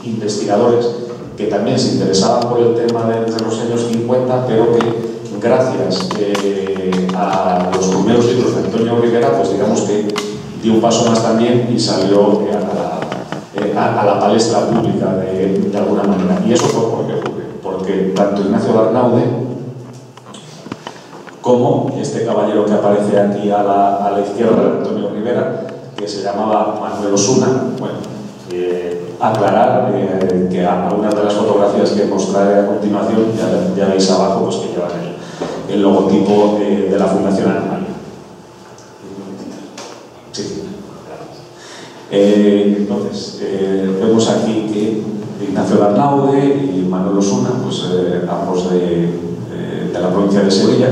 investigadores que también se interesaban por el tema desde los años 50, pero que gracias a los primeros libros de Antonio Rivera, pues digamos que dio un paso más también y salió a la palestra pública de alguna manera. Y eso fue porque tanto Ignacio Arnaude como este caballero que aparece aquí a la izquierda, de Antonio Rivera, que se llamaba Manuel Osuna, bueno, aclarar que algunas de las fotografías que mostraré a continuación, ya veis abajo, pues que llevan el logotipo de la Fundación Animalia. Sí. Entonces, vemos aquí que Ignacio Arnaude y Manuel Osuna, pues ambos de la provincia de Sevilla,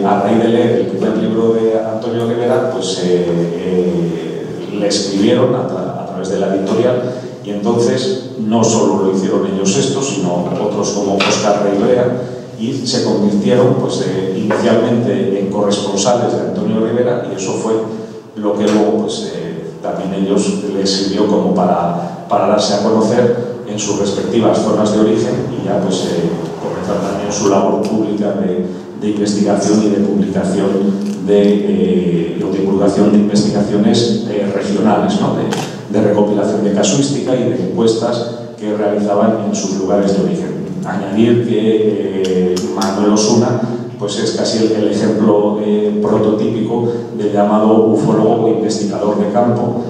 a raíz de leer el primer libro de Antonio Rivera, pues le escribieron a través de la editorial, y entonces no solo lo hicieron ellos esto, sino otros como Óscar Reibrea, y se convirtieron pues, inicialmente en corresponsales de Antonio Rivera, y eso fue lo que luego pues, también ellos les sirvió como para darse a conocer en sus respectivas zonas de origen, y ya pues comenzar también su labor pública de investigación y de publicación o divulgación de investigaciones regionales, ¿no? de recopilación de casuística y de encuestas que realizaban en sus lugares de origen. Añadir que Manuel Osuna pues es casi el ejemplo prototípico del llamado ufólogo o investigador de campo,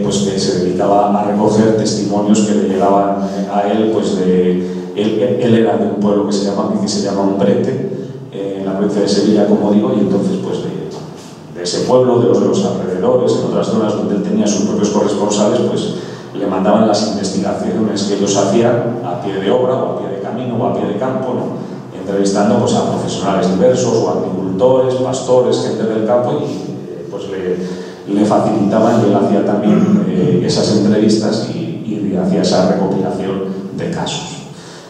pues que se dedicaba a recoger testimonios que le llegaban a él, pues él era de un pueblo que se llama Umbrete, en la provincia de Sevilla, como digo, y entonces pues de ese pueblo, de los alrededores, en otras zonas donde él tenía sus propios corresponsales, pues le mandaban las investigaciones que ellos hacían a pie de obra o a pie de camino o a pie de campo, ¿no? Entrevistando pues, a profesionales diversos o agricultores, pastores, gente del campo, y pues le facilitaban, y él hacía también esas entrevistas y hacía esa recopilación de casos.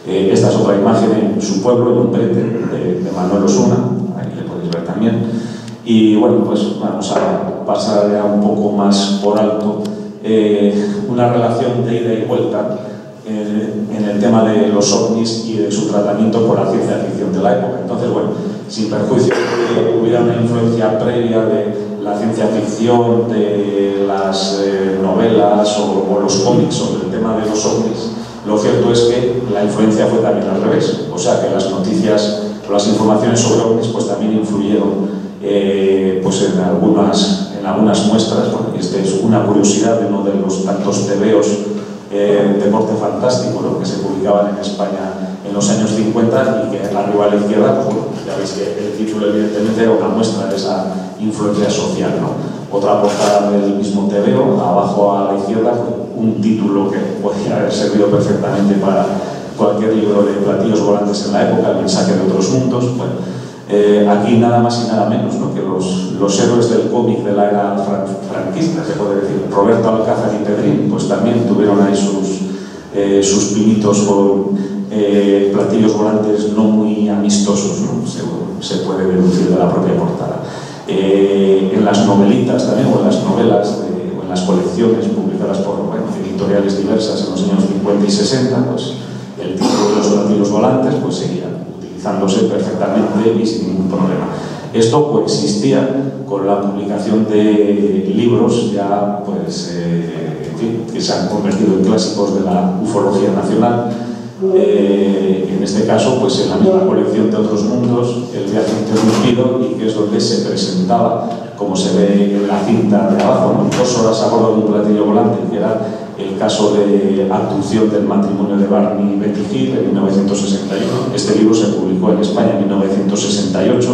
Esta es otra imagen en su pueblo, en Umbrete, de Manuel Osuna, ahí le podéis ver también. Y bueno, pues vamos a pasar ya un poco más por alto una relación de ida y vuelta en el tema de los ovnis y de su tratamiento por la ciencia ficción de la época. Entonces, bueno, sin perjuicio de que hubiera una influencia previa de la ciencia ficción, de las novelas o los cómics sobre el tema de los ovnis, lo cierto es que la influencia fue también al revés. O sea, que las noticias o las informaciones sobre ovnis pues también influyeron pues en algunas muestras. Bueno, y esta es una curiosidad de uno de los tantos tebeos de corte fantástico, ¿no? Que se publicaban en España en los años 50, y que arriba a la izquierda, pues bueno, ya veis que el título evidentemente era una muestra de esa influencia social, ¿no? Otra portada del mismo tebeo, abajo a la izquierda, un título que podría haber servido perfectamente para cualquier libro de platillos volantes en la época, El mensaje de otros mundos. Bueno, aquí nada más y nada menos, ¿no? Que los héroes del cómic de la era franquista, se puede decir, Roberto Alcázar y Pedrín, pues también tuvieron ahí sus pinitos con platillos volantes no muy amistosos, ¿no? Se puede deducir de la propia portada. En las novelitas también, o en las novelas, o en las colecciones publicadas por editoriales diversas en los años 50 y 60, pues el título de los platillos volantes pues seguía utilizándose perfectamente y sin ningún problema. Esto coexistía con la publicación de libros ya, pues, en fin, que se han convertido en clásicos de la ufología nacional. En este caso, pues en la misma colección de Otros Mundos, El viaje interrumpido, y que es donde se presentaba, como se ve en la cinta de abajo, ¿no? 2 horas a bordo de un platillo volante, que era el caso de abducción del matrimonio de Barney y Betty Hill en 1961. Este libro se publicó en España en 1968.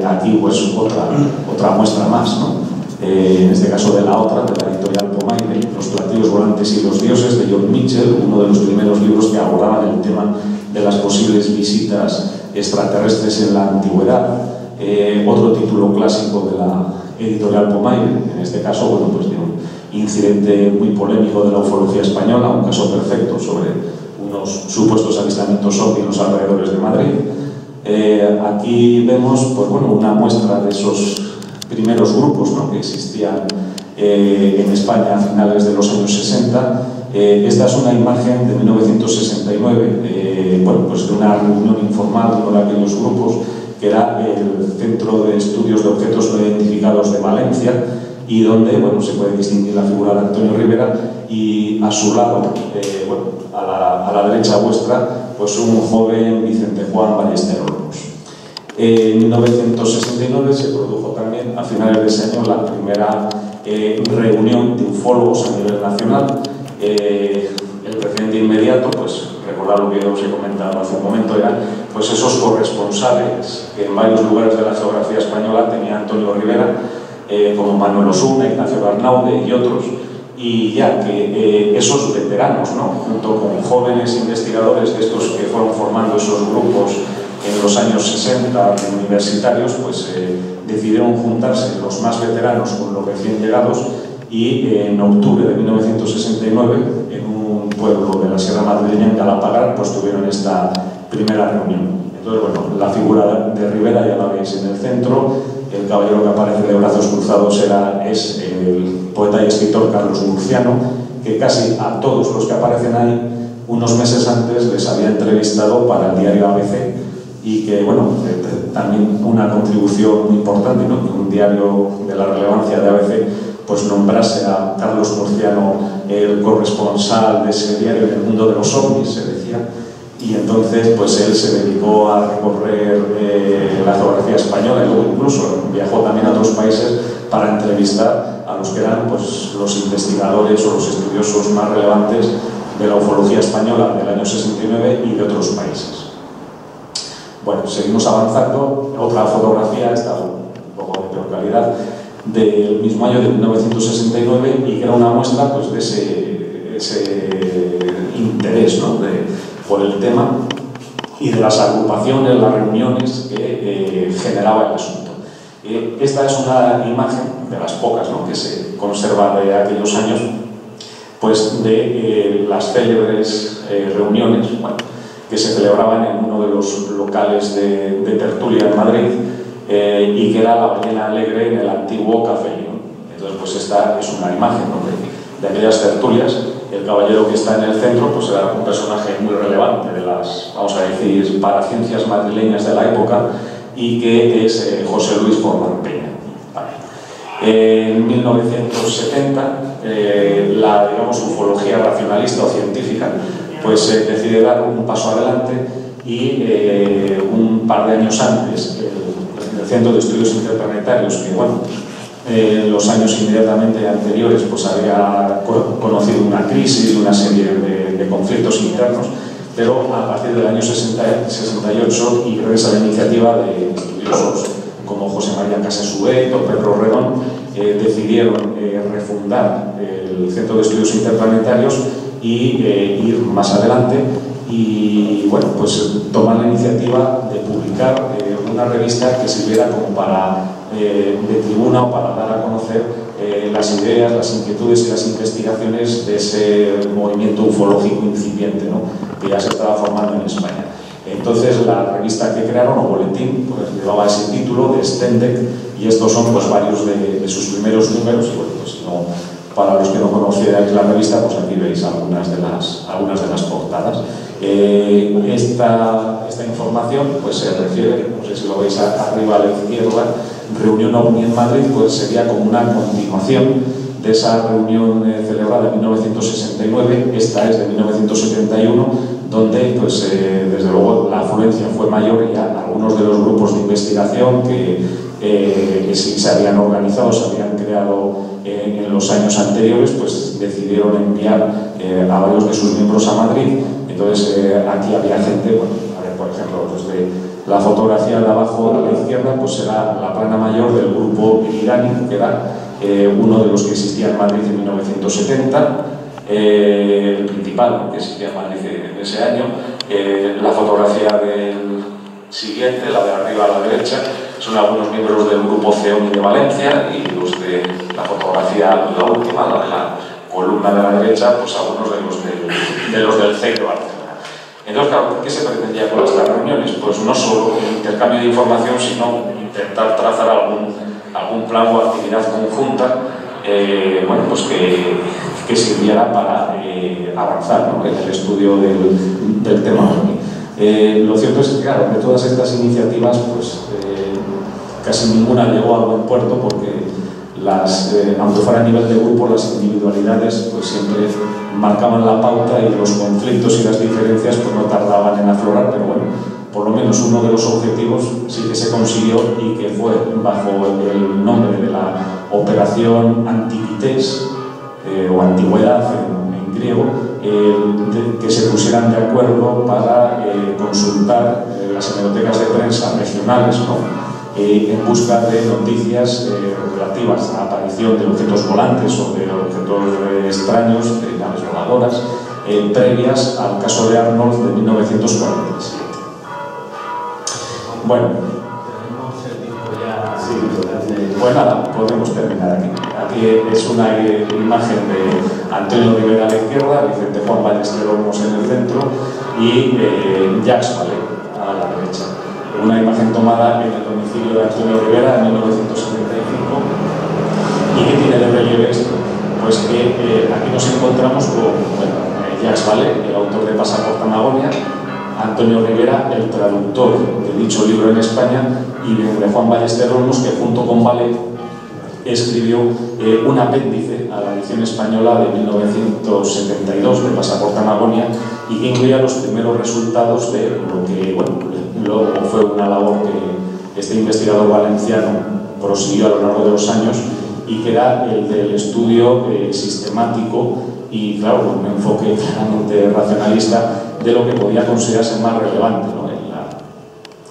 Aquí pues otra muestra más, ¿no? En este caso de la editorial editorial Pomaire, Los platillos volantes y los dioses, de John Mitchell, uno de los primeros libros que abordaban el tema de las posibles visitas extraterrestres en la antigüedad. Otro título clásico de la editorial Pomaire, en este caso, bueno, pues de un incidente muy polémico de la ufología española, un caso perfecto sobre unos supuestos avistamientos ovni en los alrededores de Madrid. Aquí vemos, pues bueno, una muestra de esos primeros grupos, ¿no?, que existían en España a finales de los años 60. Esta es una imagen de 1969, bueno, pues de una reunión informal de uno de aquellos grupos, que era el Centro de Estudios de Objetos No Identificados de Valencia, y donde, bueno, se puede distinguir la figura de Antonio Rivera y a su lado, bueno, a la derecha vuestra, pues un joven Vicente Juan Ballesteros. En 1969 se produjo también, a finales de ese año, la primera reunión de ufólogos a nivel nacional. El precedente inmediato, pues recordad lo que os he comentado hace un momento, eran pues esos corresponsales que en varios lugares de la geografía española tenía Antonio Rivera, como Manuel Osuna, Ignacio Barnaude y otros, y ya que esos veteranos, ¿no?, junto con jóvenes investigadores de estos que fueron formando esos grupos en los años 60 universitarios, pues decidieron juntarse los más veteranos con los recién llegados, y en octubre de 1969, en un pueblo de la Sierra Madrileña, en Galapagar, pues tuvieron esta primera reunión. Entonces, bueno, la figura de Rivera ya la veis en el centro. El caballero que aparece de brazos cruzados es el poeta y escritor Carlos Murciano, que casi a todos los que aparecen ahí, unos meses antes les había entrevistado para el diario ABC, y que, bueno, también una contribución muy importante, ¿no?, que un diario de la relevancia de ABC pues nombrase a Carlos Murciano el corresponsal de ese diario en el mundo de los ovnis, se decía. Y entonces pues él se dedicó a recorrer la geografía española, y luego incluso viajó también a otros países para entrevistar a los que eran pues los investigadores o los estudiosos más relevantes de la ufología española del año 69 y de otros países. Bueno, seguimos avanzando. Otra fotografía, esta un poco de peor calidad, del mismo año de 1969, y que era una muestra pues de ese interés, ¿no?, por el tema y de las agrupaciones, las reuniones que generaba el asunto. Esta es una imagen de las pocas, ¿no?, que se conserva de aquellos años, pues de las célebres reuniones, bueno, que se celebraban en uno de los locales de tertulia en Madrid, y que era la Ballena Alegre en el antiguo Café León. Entonces, pues esta es una imagen, ¿no?, de aquellas tertulias. El caballero que está en el centro pues era un personaje muy relevante de las, vamos a decir, paraciencias madrileñas de la época, y que es José Luis Forman Peña. Vale. En 1970, la, digamos, ufología racionalista o científica pues decide dar un paso adelante, y un par de años antes el Centro de Estudios Interplanetarios, que bueno, en los años inmediatamente anteriores pues había conocido una crisis, una serie de conflictos internos, pero a partir del año 68, y gracias a la iniciativa de estudiosos como José María Casasoubet o Pedro Redón, decidieron refundar el Centro de Estudios Interplanetarios y ir más adelante, y bueno, pues tomar la iniciativa de publicar una revista que sirviera como para de tribuna, o para dar a conocer las ideas, las inquietudes y las investigaciones de ese movimiento ufológico incipiente, ¿no?, que ya se estaba formando en España. Entonces la revista que crearon, o boletín, pues llevaba ese título de Stendek, y estos son pues varios de sus primeros números, y bueno, pues no, para los que no conocierais la revista, pues aquí veis algunas de las portadas. Esta información pues se refiere, no sé si lo veis arriba a la izquierda, reunión OVNI en Madrid, pues sería como una continuación de esa reunión celebrada en 1969. Esta es de 1971, donde pues desde luego la afluencia fue mayor, y algunos de los grupos de investigación que sí se habían organizado, se habían creado en los años anteriores, pues decidieron enviar a varios de sus miembros a Madrid. Entonces aquí había gente, bueno, a ver, por ejemplo, desde la fotografía de abajo a la izquierda, pues era la plana mayor del grupo británico, que era uno de los que existía en Madrid en 1970, el principal que existía en Madrid en ese año, la fotografía del siguiente, la de arriba a la derecha, son algunos miembros del grupo CEONI de Valencia, y los de la fotografía, la última, la de la columna de la derecha, pues algunos de los del CEI de Barcelona. Entonces, claro, ¿qué se pretendía con estas reuniones? Pues no solo el intercambio de información, sino intentar trazar algún plan o actividad conjunta, bueno, pues que sirviera para avanzar, ¿no?, en el estudio del tema. Lo cierto es que, claro, de todas estas iniciativas, pues casi ninguna llegó a buen puerto, porque aunque fuera a nivel de grupo, las individualidades pues siempre marcaban la pauta, y los conflictos y las diferencias pues no tardaban en aflorar, pero bueno, por lo menos uno de los objetivos sí que se consiguió, y que fue bajo el nombre de la Operación Antiquités, o Antigüedad en griego, que se pusieran de acuerdo para consultar las hemerotecas de prensa regionales, ¿no?, en busca de noticias relativas a la aparición de objetos volantes o de objetos extraños, de naves voladoras, previas al caso de Arnold de 1947. Bueno, pues nada, podemos terminar aquí. Aquí es una imagen de Antonio Rivera a la izquierda, Vicente Juan Ballester Olmos en el centro, y Jacques Vallée a la derecha. Una imagen tomada en el domicilio de Antonio Rivera en 1975. ¿Y qué tiene de relieve esto? Pues que aquí nos encontramos con Jacques Vallée, el autor de Pasaporte a Magonia, Antonio Rivera, el traductor de dicho libro en España, y de Juan Ballester Olmos, que junto con Vallée escribió un apéndice a la edición española de 1972 de Pasaporte a Magonia, y que incluía los primeros resultados de lo que, bueno, luego fue una labor que este investigador valenciano prosiguió a lo largo de los años, y que era el del estudio sistemático y, claro, con un enfoque claramente racionalista de lo que podía considerarse más relevante, ¿no?,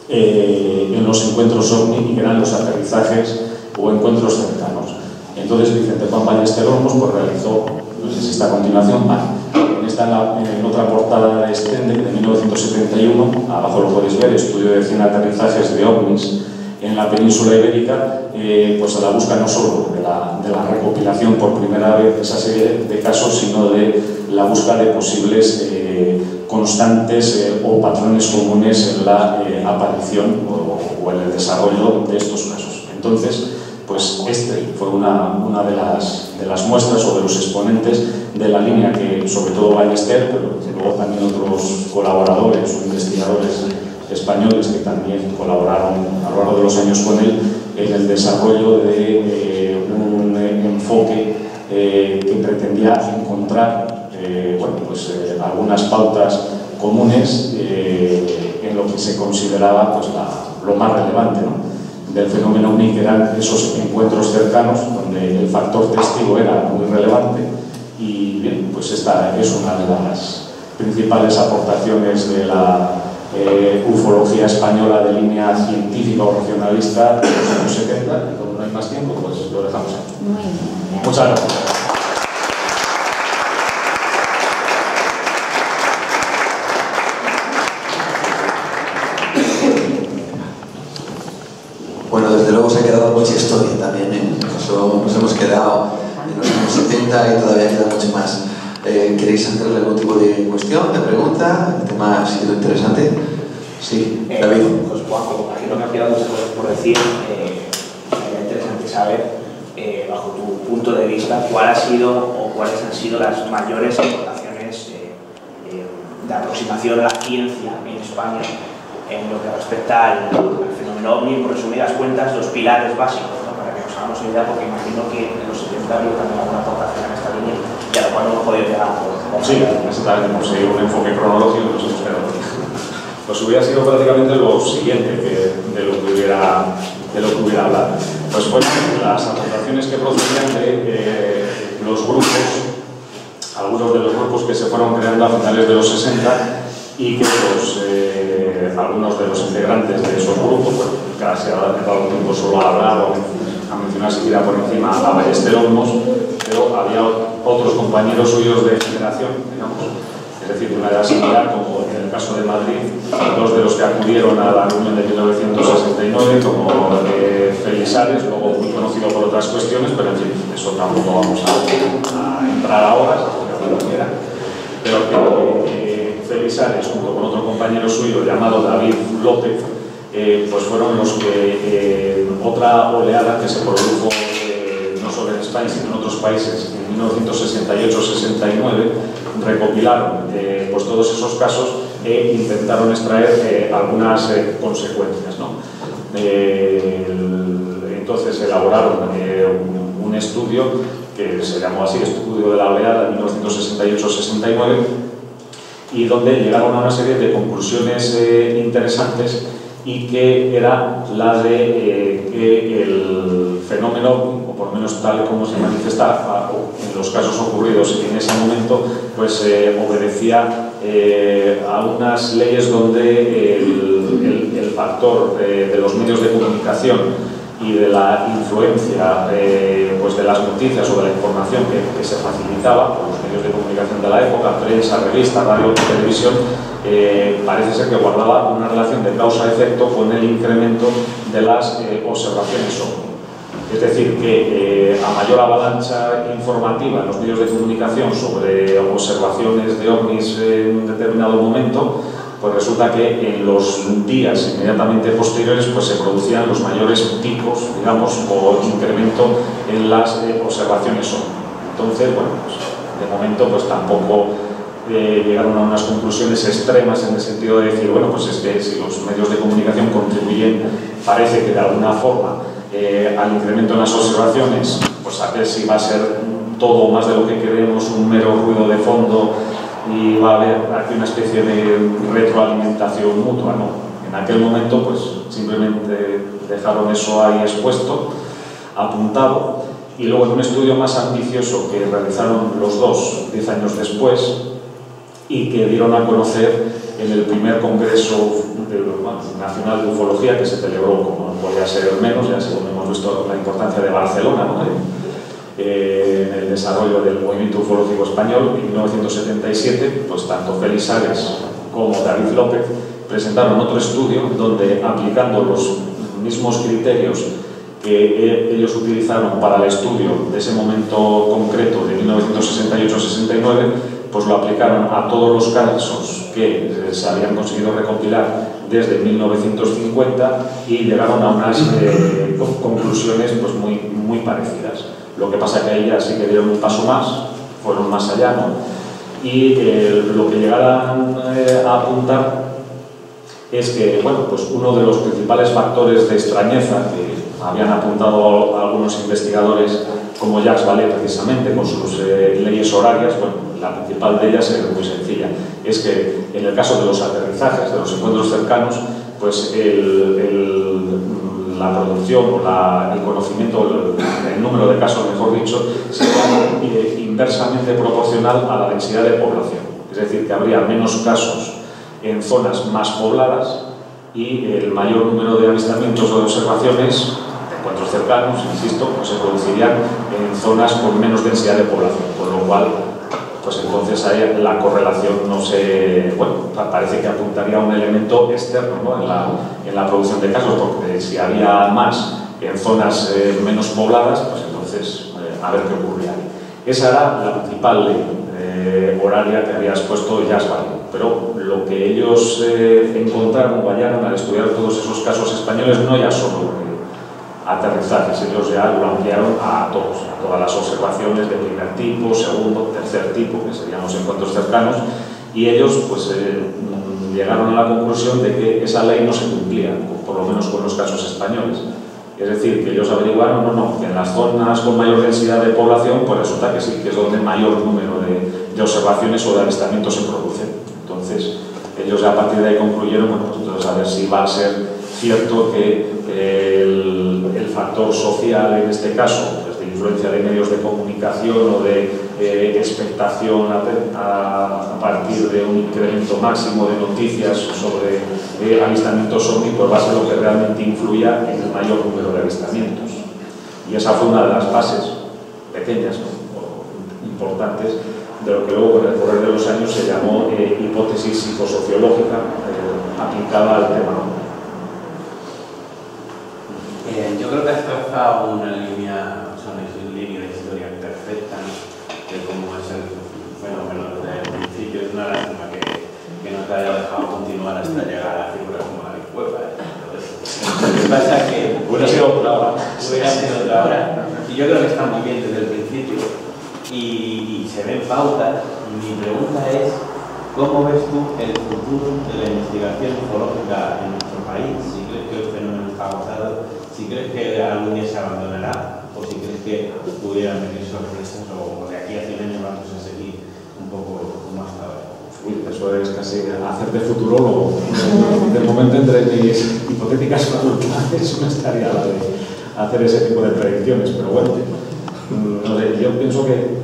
en los encuentros OVNI, y que eran los aterrizajes o encuentros cercanos. Entonces Vicente Juan Ballester Olmos pues realizó, no sé si está a continuación, en otra portada de Stendek de 1971, abajo lo podéis ver, estudio de 100 aterrizajes de OVNIs en la península ibérica, pues a la busca no solo de la recopilación por primera vez de esa serie de casos, sino de la búsqueda de posibles constantes o patrones comunes en la aparición o en el desarrollo de estos casos. Entonces, pues este fue una de las muestras o de los exponentes de la línea que, sobre todo Ballester, pero luego también otros colaboradores o investigadores españoles que también colaboraron a lo largo de los años con él, en el desarrollo de un enfoque que pretendía encontrar bueno, pues, algunas pautas comunes en lo que se consideraba pues, lo más relevante, ¿no?, del fenómeno OVNI, que eran esos encuentros cercanos donde el factor testigo era muy relevante. Y bien, pues esta es una de las principales aportaciones de la ufología española de línea científica o racionalista de los años 70, y como no hay más tiempo, pues lo dejamos aquí. Muy bien. Muchas gracias. Bueno, desde luego se ha quedado mucha historia también, ¿eh? Nos hemos quedado en los años 70 y todavía queda mucho más. ¿Queréis hacerle algún tipo de cuestión, de pregunta? El tema ha sido interesante. Sí, David. Pues Juanjo, aquí no me han quedado muchas cosas por decir. Sería interesante saber, bajo tu punto de vista, cuál ha sido o cuáles han sido las mayores aportaciones de aproximación a la ciencia en España en lo que respecta al fenómeno OVNI. Por resumidas cuentas, los pilares básicos, ¿no?, para que nos hagamos una idea, porque imagino que en los 70 ha habido también alguna aportación en esta línea, y a lo cual no hemos podido llegar por sí, exactamente, hemos seguido un enfoque cronológico y nos hemos quedado. Pues hubiera sido prácticamente lo siguiente de lo que hubiera hablado. Pues fueron las aportaciones que procedían de los grupos, algunos de los grupos que se fueron creando a finales de los 60, y que algunos de los integrantes de esos grupos, pues casi a dado tiempo solo ha hablado a mencionar siquiera por encima a Ballester Olmos, pero había otros compañeros suyos de generación, digamos, es decir, de una edad similar, como en el caso de Madrid, dos de los que acudieron a la reunión de 1969, como Félix Ares, luego muy conocido por otras cuestiones, pero en fin, eso tampoco vamos a entrar ahora, cuando quiera. Pero que Félix Ares, junto con otro compañero suyo llamado David López, pues fueron los que otra oleada que se produjo no solo en España, sino en otros países, en 1968-69, recopilaron pues todos esos casos e intentaron extraer algunas consecuencias, ¿no? Entonces elaboraron un estudio que se llamó así, Estudio de la Oleada 1968-69, y donde llegaron a una serie de conclusiones interesantes, y que era la de que el fenómeno, o por lo menos tal como se manifiesta en los casos ocurridos en ese momento, pues obedecía a unas leyes donde el factor de los medios de comunicación y de la influencia pues de las noticias o de la información que se facilitaba por los medios de comunicación de la época, prensa, revista, radio, televisión, parece ser que guardaba una relación de causa-efecto con el incremento de las observaciones OVNI. Es decir, que a mayor avalancha informativa en los medios de comunicación sobre observaciones de ovnis en un determinado momento, pues resulta que en los días inmediatamente posteriores pues se producían los mayores picos, digamos, o incremento en las observaciones OVNI. Entonces, bueno, pues, de momento pues tampoco llegaron a unas conclusiones extremas en el sentido de decir, bueno, pues es que si los medios de comunicación contribuyen, parece que de alguna forma, al incremento en las observaciones, pues a ver si va a ser todo más de lo que queremos, un mero ruido de fondo, y va a haber aquí una especie de retroalimentación mutua, ¿no? En aquel momento, pues simplemente dejaron eso ahí expuesto, apuntado, y luego en un estudio más ambicioso que realizaron los dos 10 años después, y que dieron a conocer en el primer Congreso Nacional de Ufología, que se celebró, como no podía ser menos, ya según hemos visto la importancia de Barcelona, ¿no? En el desarrollo del movimiento ufológico español, en 1977, pues tanto Félix Ares como David López presentaron otro estudio donde, aplicando los mismos criterios que ellos utilizaron para el estudio de ese momento concreto de 1968-69, pues lo aplicaron a todos los casos que se habían conseguido recopilar desde 1950 y llegaron a unas conclusiones pues muy parecidas. Lo que pasa que ahí ya sí que dieron un paso más, fueron más allá, ¿no? Y lo que llegaron a apuntar es que, bueno, pues uno de los principales factores de extrañeza que habían apuntado algunos investigadores, como Jacques Vallée precisamente, con sus leyes horarias, bueno, la principal de ellas es muy sencilla, es que en el caso de los aterrizajes, de los encuentros cercanos, pues la producción o el conocimiento, el número de casos, mejor dicho, sería inversamente proporcional a la densidad de población. Es decir, que habría menos casos en zonas más pobladas y el mayor número de avistamientos o de observaciones, de encuentros cercanos, insisto, pues se producirían en zonas con menos densidad de población, con lo cual pues entonces ahí la correlación no se... Bueno, parece que apuntaría a un elemento externo, ¿no? en la producción de casos, porque si había más en zonas menos pobladas, pues entonces a ver qué ocurría ahí. Esa era la principal ley horaria que había expuesto Jacques Vallée. Pero lo que ellos encontraron o hallaron al estudiar todos esos casos españoles no ya solo aterrizajes, ellos ya lo ampliaron a todos, a todas las observaciones de primer tipo, segundo, tercer tipo, que serían los encuentros cercanos, y ellos pues llegaron a la conclusión de que esa ley no se cumplía, por lo menos con los casos españoles. Es decir, que ellos averiguaron, que en las zonas con mayor densidad de población, pues resulta que sí, que es donde mayor número de observaciones o de avistamientos se producen. Entonces, ellos a partir de ahí concluyeron, bueno, pues entonces a ver si va a ser cierto que el factor social, en este caso, pues de influencia de medios de comunicación o de expectación a partir de un incremento máximo de noticias sobre avistamientos OVNI, pues va a ser lo que realmente influya en el mayor número de avistamientos. Y esa fue una de las bases pequeñas, ¿no?, o importantes, de lo que luego con el correr de los años se llamó hipótesis psicosociológica aplicada al tema, ¿no? Yo creo que has trazado una línea de historia perfecta, ¿no?, de cómo es el fenómeno desde el principio. Es una lástima que no te haya dejado continuar hasta llegar a figuras como David Cueva. Lo que pasa es que hubiera sido otra hora. Y yo creo que está muy bien desde el principio y se ven pautas. Mi pregunta es, ¿cómo ves tú el futuro de la investigación ufológica en nuestro país? Si crees que el fenómeno está agotado, si crees que algún día se abandonará, o si crees que pudieran venir sorpresas, o de aquí a 100 años vamos a seguir un poco como hasta ahora. Uy, eso es casi hacer de futurólogo. De momento, entre mis hipotéticas facultades, no estaría la de hacer ese tipo de predicciones, pero bueno, no sé, yo pienso que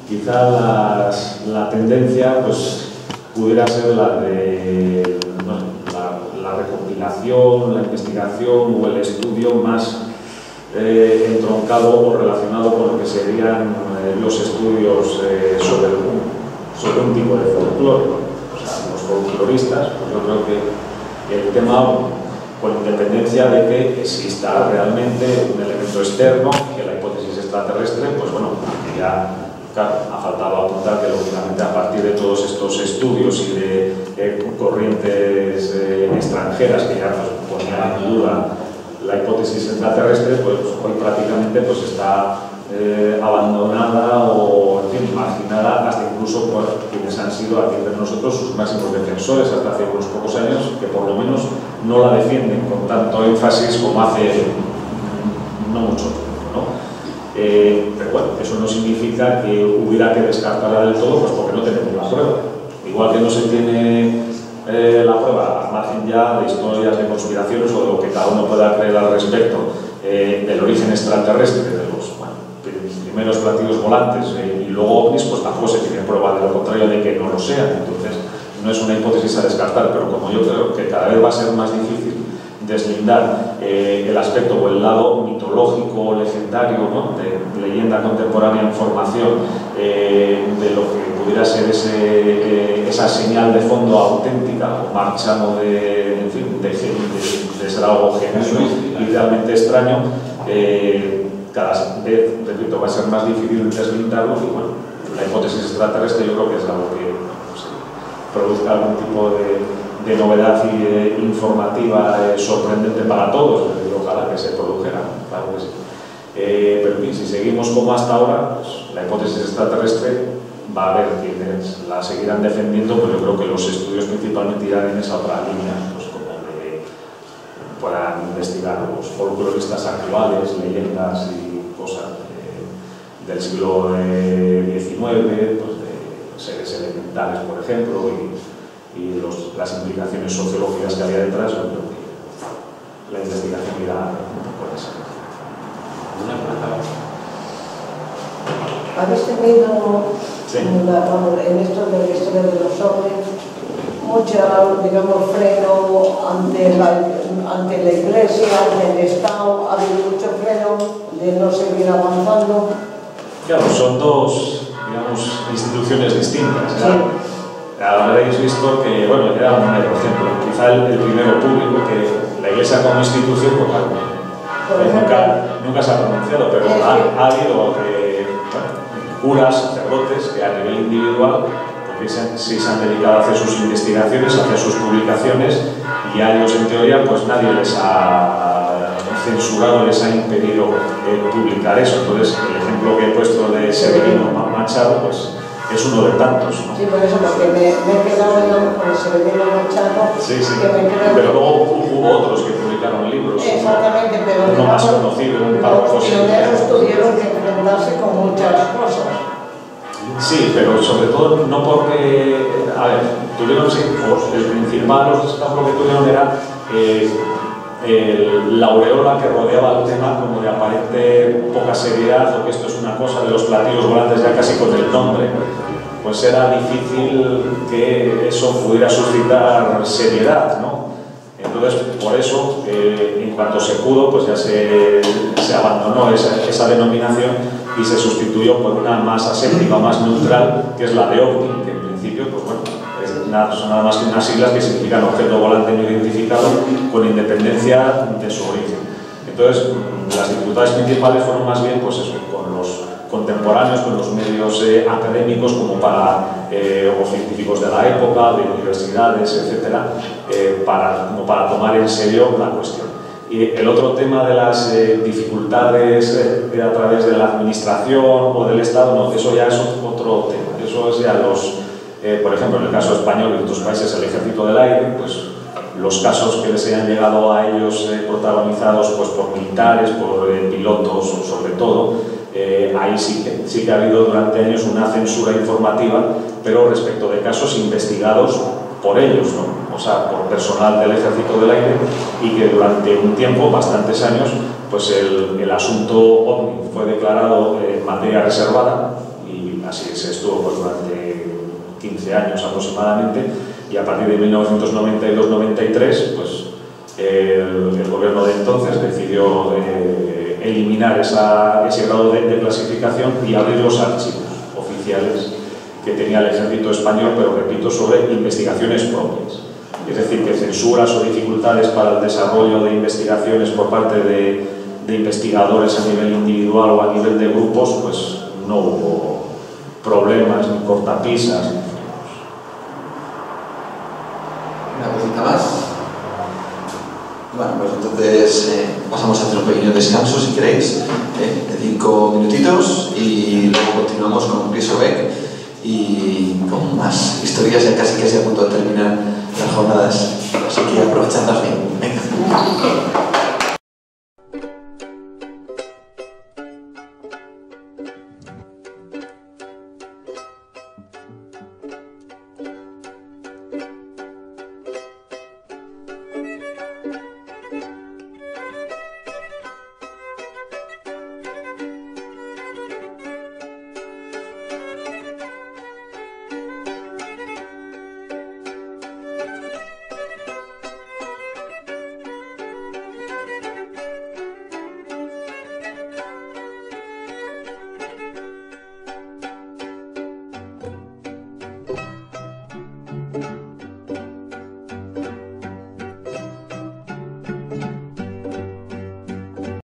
quizá la tendencia pues pudiera ser la de la recopilación, la investigación o el estudio más entroncado o relacionado con lo que serían los estudios sobre un tipo de folclore. O sea, los folcloristas, pues yo creo que el tema, con independencia de que exista realmente un elemento externo, que la hipótesis extraterrestre, pues bueno, ya claro, ha faltado apuntar que lógicamente a partir de todos estos estudios y de corrientes extranjeras que ya pues, ponían en duda la hipótesis extraterrestre, pues hoy prácticamente pues está abandonada o en fin, marginada hasta incluso por quienes han sido aquí entre nosotros sus máximos defensores hasta hace unos pocos años, que por lo menos no la defienden con tanto énfasis como hace no mucho tiempo, ¿no? Pero bueno, eso no significa que hubiera que descartarla del todo, pues porque no tenemos la prueba. Igual que no se tiene la prueba, al margen ya de historias de conspiraciones o de lo que cada uno pueda creer al respecto del origen extraterrestre de los primeros platillos volantes y luego ovnis, pues tampoco se tiene prueba de lo contrario de que no lo sean. Entonces, no es una hipótesis a descartar, pero como yo creo que cada vez va a ser más difícil deslindar el aspecto o el lado mitológico, legendario, ¿no?, de leyenda contemporánea en formación, de lo que pudiera ser esa señal de fondo auténtica o marcha o en fin, de ser algo genuino y realmente extraño, cada vez, repito, va a ser más difícil deslindarlo y bueno, la hipótesis extraterrestre yo creo que es algo que produzca algún tipo de novedad y informativa sorprendente para todos, y ojalá que se produjera, claro que sí. Pero en fin, si seguimos como hasta ahora, pues, la hipótesis extraterrestre va a haber quienes la seguirán defendiendo, pero yo creo que los estudios principalmente irán en esa otra línea, pues como de puedan investigar los folcloristas actuales, leyendas y cosas del siglo XIX, pues de seres elementales, por ejemplo, y las implicaciones sociológicas que había detrás. Yo creo que la investigación irá por eso. ¿Habéis tenido sí. En esto de la historia de los ovnis mucho, digamos, freno ante la Iglesia, ante el Estado? ¿Ha habido mucho freno de no seguir avanzando? Claro, son dos, digamos, instituciones distintas. Sí. Habréis visto que, bueno, era un mero ejemplo, quizá el primero público, que la Iglesia como institución, pues, nunca se ha pronunciado, pero ha habido curas, sacerdotes que a nivel individual pues, sí se han dedicado a hacer sus investigaciones, a hacer sus publicaciones, y a ellos en teoría pues nadie les ha censurado, les ha impedido publicar eso. Entonces el ejemplo que he puesto de Severino Machado pues es uno de tantos, ¿no? Sí, por eso, porque me he quedado con Severino Machado. Sí, sí. Pero luego hubo otros que publicaron libros. Exactamente, pero uno más conocido, un párrafo. los pioneros tuvieron que enfrentarse con muchas cosas. Sí, pero sobre todo no porque, a ver, tuvieron, sí, pues, el principal obstáculo que tuvieron era la aureola que rodeaba el tema como de aparente poca seriedad, o que esto es una cosa de los platillos volantes ya casi con el nombre, pues era difícil que eso pudiera suscitar seriedad, ¿no? Entonces, por eso, en cuanto se pudo, pues ya se abandonó esa denominación y se sustituyó por una más aséptica, más neutral, que es la de OVNI, que en principio, pues bueno, son nada más que unas siglas que significan objeto volante no identificado con independencia de su origen. Entonces, las dificultades principales fueron más bien, pues eso, con los contemporáneos, con los medios académicos como o científicos de la época, de universidades, etcétera, como para tomar en serio la cuestión. Y el otro tema de las dificultades a través de la administración o del Estado, no, eso ya es otro tema. Eso es ya por ejemplo, en el caso español y en otros países, el Ejército del Aire, pues los casos que les hayan llegado a ellos protagonizados pues, por militares, por pilotos, sobre todo, ahí sí que ha habido durante años una censura informativa, pero respecto de casos investigados por ellos, ¿no? O sea, por personal del Ejército del Aire, y que durante un tiempo, bastantes años, pues el asunto OVNI fue declarado materia reservada, y así se estuvo pues, durante 15 años aproximadamente, y a partir de 1992-93, pues el gobierno de entonces decidió eliminar ese grado de clasificación y abrir los archivos oficiales que tenía el Ejército Español, pero repito, sobre investigaciones propias. Es decir, que censuras o dificultades para el desarrollo de investigaciones por parte de investigadores a nivel individual o a nivel de grupos, pues no hubo problemas, ni cortapisas. Una cosita más. Bueno, pues entonces pasamos a hacer un pequeño descanso, si queréis, de 5 minutitos, y luego continuamos con Chris O'Beck y con más historias, ya casi a punto de terminar las jornadas, así que aprovechadlas bien. Venga.